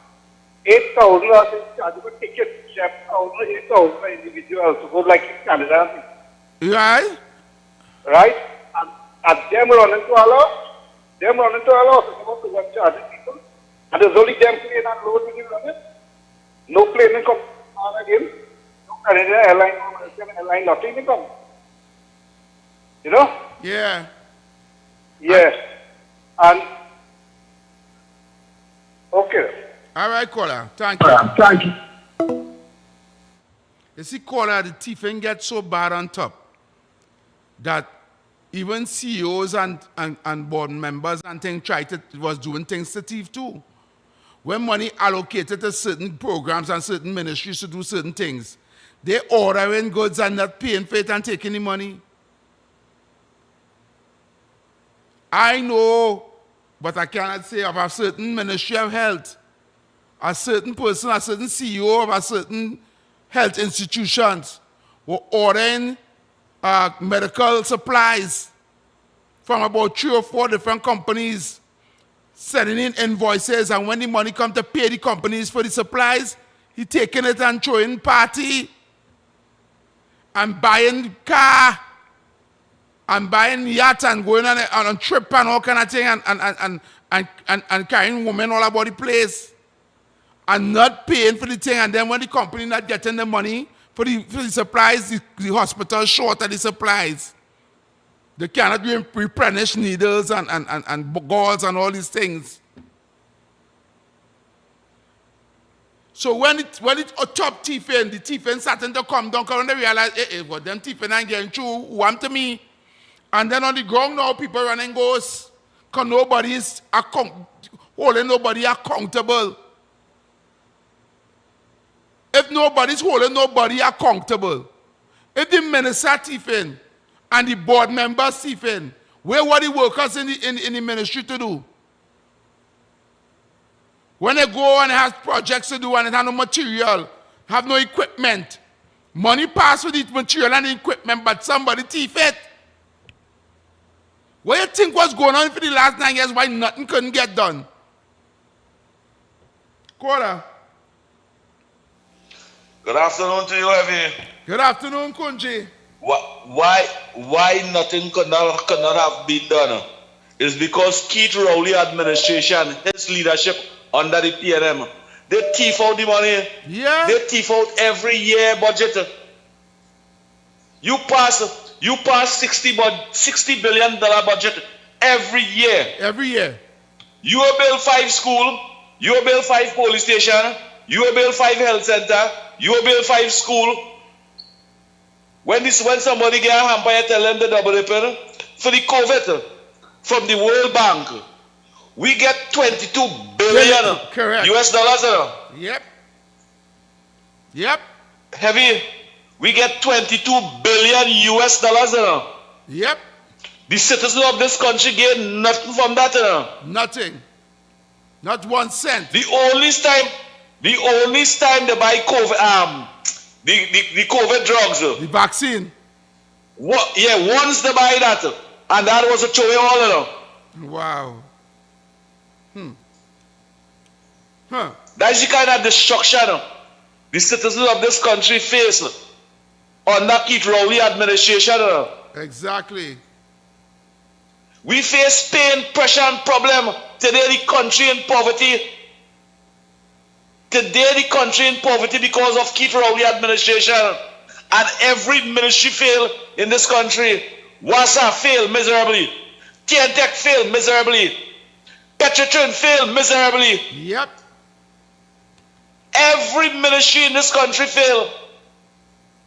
8,000 charges for tickets, 7,000, 8,000 for individuals to go like in Canada. Right? Right? And them running to allow, so about to one charging people. And there's only them plane and load when you run it. No plane will come on again. No Canadian airline, no American airline, nothing will come. You know? Yeah. Yeah. And okay. All right, caller. Thank you. Thank you. You see, caller, the thieving gets so bad on top that even CEOs and board members and things was doing things to thief too. When money allocated to certain programs and certain ministries to do certain things, they ordering goods and not paying for it and taking the money. I know, but I cannot say of a certain Ministry of Health, a certain person, a certain CEO of a certain health institutions were ordering medical supplies from about 3 or 4 different companies, sending in invoices, and when the money comes to pay the companies for the supplies, he taking it and throwing party and buying car and buying yacht and going on a trip and all kind of thing and carrying women all about the place and not paying for the thing. And then when the company not getting the money for the supplies, the hospital short of the supplies. They cannot replenish needles and gauze and all these things. So when it a top thiefing, the thiefing starting to come down, and they realize, what them thiefing ain't getting through, one to me. And then on the ground now, people running ghosts, because nobody's holding nobody accountable. If nobody's holding nobody accountable, if the minister thiefing and the board members thiefing, where were the workers in the ministry to do? When they go and have projects to do and they have no material, have no equipment, money pass for the material and the equipment, but somebody thief it. What do you think was going on for the last 9 years why nothing couldn't get done? Quarter. Good afternoon to you, Evie. Good afternoon, Kunji. Why nothing could not have been done? It's because Keith Rowley administration, his leadership under the PNM, they thief out the money. Yeah. They thief out every year budget. You pass $60 billion budget every year. Every year. You will build 5 schools, you will build 5 police stations, you will build 5 health centers, you will build 5 schools. When somebody get a hamper, you tell them the double repair. For the COVID, from the World Bank, we get 22 billion Correct. US dollars. Yep. Yep. Heavy. We get 22 billion US dollars. Yep. The citizens of this country gain nothing from that, you know. Nothing. Not 1 cent. The only time they buy COVID, the COVID drugs. The vaccine. What? Yeah, once they buy that, and that was a choice all, you know. Wow. That's the kind of destruction the citizens of this country face under Keith Rowley administration. Exactly. We face pain, pressure, and problem. Today the country in poverty. Today the country in poverty because of Keith Rowley administration. And every ministry failed in this country. WASA failed miserably. TNTech failed miserably. Petrotrin failed miserably. Yep. Every ministry in this country failed.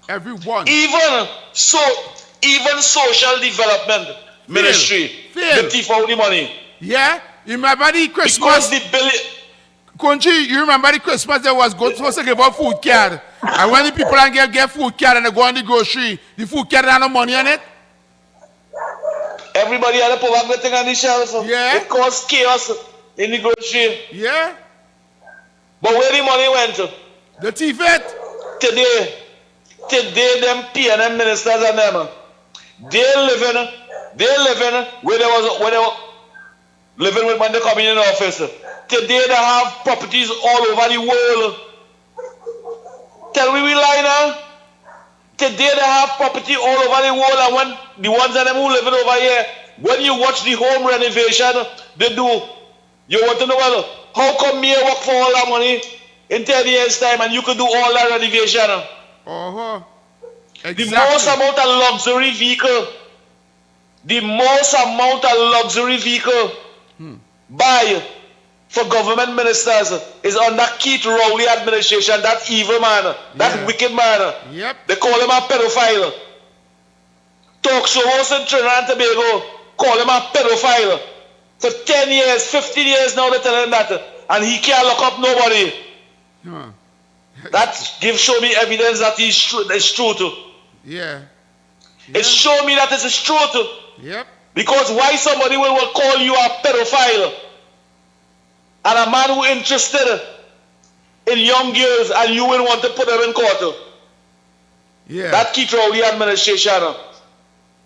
Everyone. Even social development ministry. Fail. They thief out the money. Yeah? You remember the Christmas? Country, you remember the Christmas that was supposed to give out food card. And when the people get food card and they go on the grocery, the food card had no money on it. Everybody had to put everything on the shelf. Yeah. It caused chaos in the grocery. Yeah. But where the money went? The thief it. Today them PNM ministers and them, they living where they were living when they come in office. Today they have properties all over the world. Tell me we lie now? Today they have property all over the world, and when the ones of them who living over here, when you watch the home renovation they do, you want to know, well, how come me work for all that money in 10 years time and you could do all that renovation? Exactly. The most amount of luxury vehicle buy for government ministers is under Keith Rowley administration, that evil man, that wicked man. Yep. They call him a pedophile. Talk show host in Trinidad and Tobago call him a pedophile. For 10 years, 15 years now they're telling him that, and he can't lock up nobody. That show me evidence that it's true too. Yeah. It show me that it's true too. Yep. Because why somebody will call you a pedophile and a man who interested in young girls and you will want to put them in court? Yeah. That Keith Rowley administration.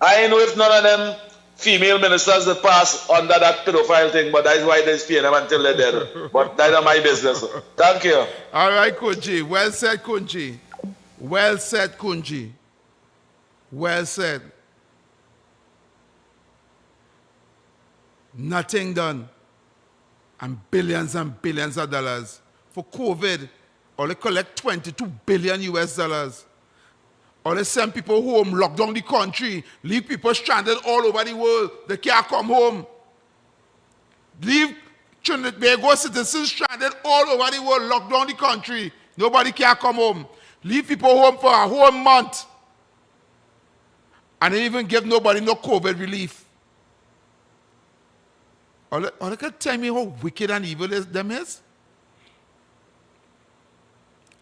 I know if none of them female ministers that pass under that pedophile thing, but that's why they're paying them until they're dead. But that's not my business. Thank you. All right, Kunji. Well said, Kunji. Well said, Kunji. Well said. Nothing done. And billions of dollars. For COVID, all they collect 22 billion US dollars. Or they send people home, lock down the country, leave people stranded all over the world. They can't come home. Leave Trinidad citizens stranded all over the world, lock down the country. Nobody can come home. Leave people home for a whole month. And they even give nobody no COVID relief. All they can tell me how wicked and evil them is?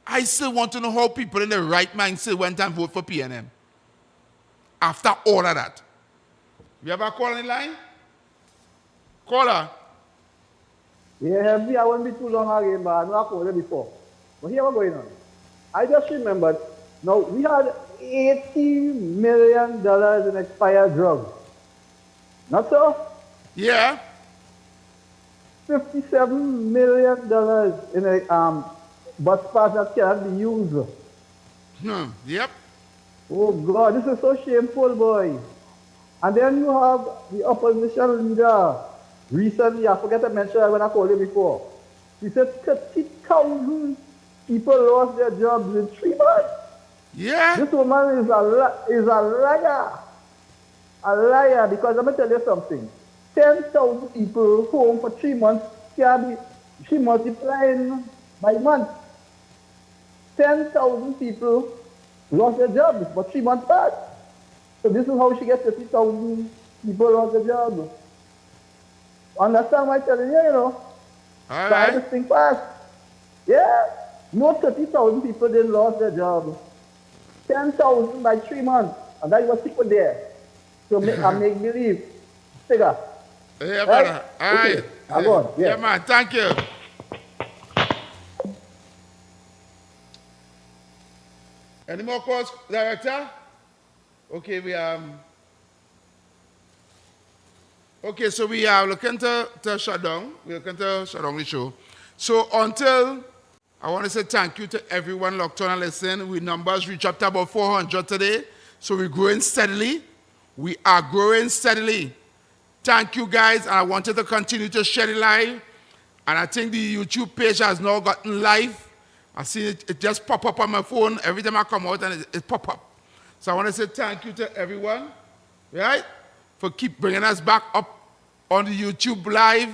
I still want to know how people in the right mind still went and vote for PNM. After all of that. You have a call on the line? Caller. Yeah, I won't be too long again, but I know I called it before. But here what's going on. I just remembered, now we had $80 million in expired drugs. Not so? Yeah. $57 million in a bus pass that cannot be used. Yep. Oh God, this is so shameful, boy. And then you have the opposition leader. Recently, I forget to mention that when I called you before. He said 30,000 people lost their jobs in 3 months. Yeah. This woman is a liar. A liar, because I'm going to tell you something. 10,000 people home for 3 months, she multiplying by month. 10,000 people lost their jobs for 3 months back. So this is how she gets 30,000 people lost their jobs. Understand what I'm telling you, you know? All right. This thing fast. Yeah. No 30,000 people didn't lost their jobs. 10,000 by 3 months. And that was people there. So I make believe. Figure. Yeah, brother. All right. Okay. I go on. Yeah, man. Thank you. Any more calls, Director? Okay, Okay, so we are looking to shut down. We're looking to shut down the show. So until, I want to say thank you to everyone locked on and listening. We numbers reach up to about 400 today. So we're growing steadily. We are growing steadily. Thank you guys, and I wanted to continue to share it live. And I think the YouTube page has now gotten live. I see it just pop up on my phone every time I come out, and it pop up. So I want to say thank you to everyone, right, for keep bringing us back up on the YouTube live,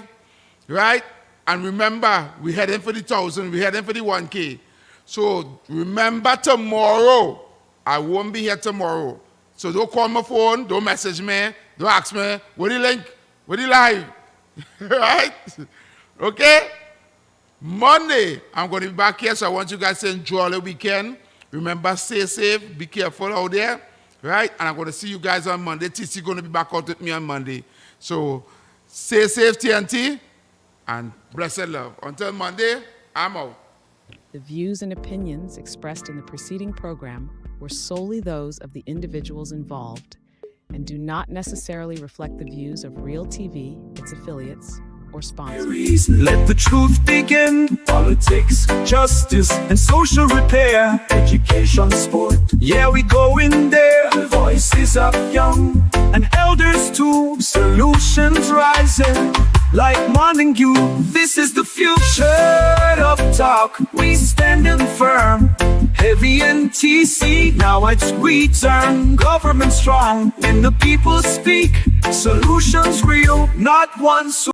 right? And remember, we're heading for the 1,000, we're heading for the 1K. So remember tomorrow, I won't be here tomorrow. So don't call my phone, don't message me, don't ask me, what the link, what the live, right? Okay? Monday, I'm going to be back here, so I want you guys to enjoy the weekend. Remember, stay safe, be careful out there, right? And I'm going to see you guys on Monday. TC going to be back out with me on Monday. So stay safe, TNT, and blessed love. Until Monday, I'm out. The views and opinions expressed in the preceding program were solely those of the individuals involved and do not necessarily reflect the views of Real TV, its affiliates, or sponsors. Let the truth begin. Politics, justice, and social repair. Education, sport. Yeah, we go in there. The voices up young and elders too. Solutions rising like Montague. This is the future of talk. We standing firm. Heavy NTC, now it's we turn. Government strong, and the people speak. Solutions real, not one.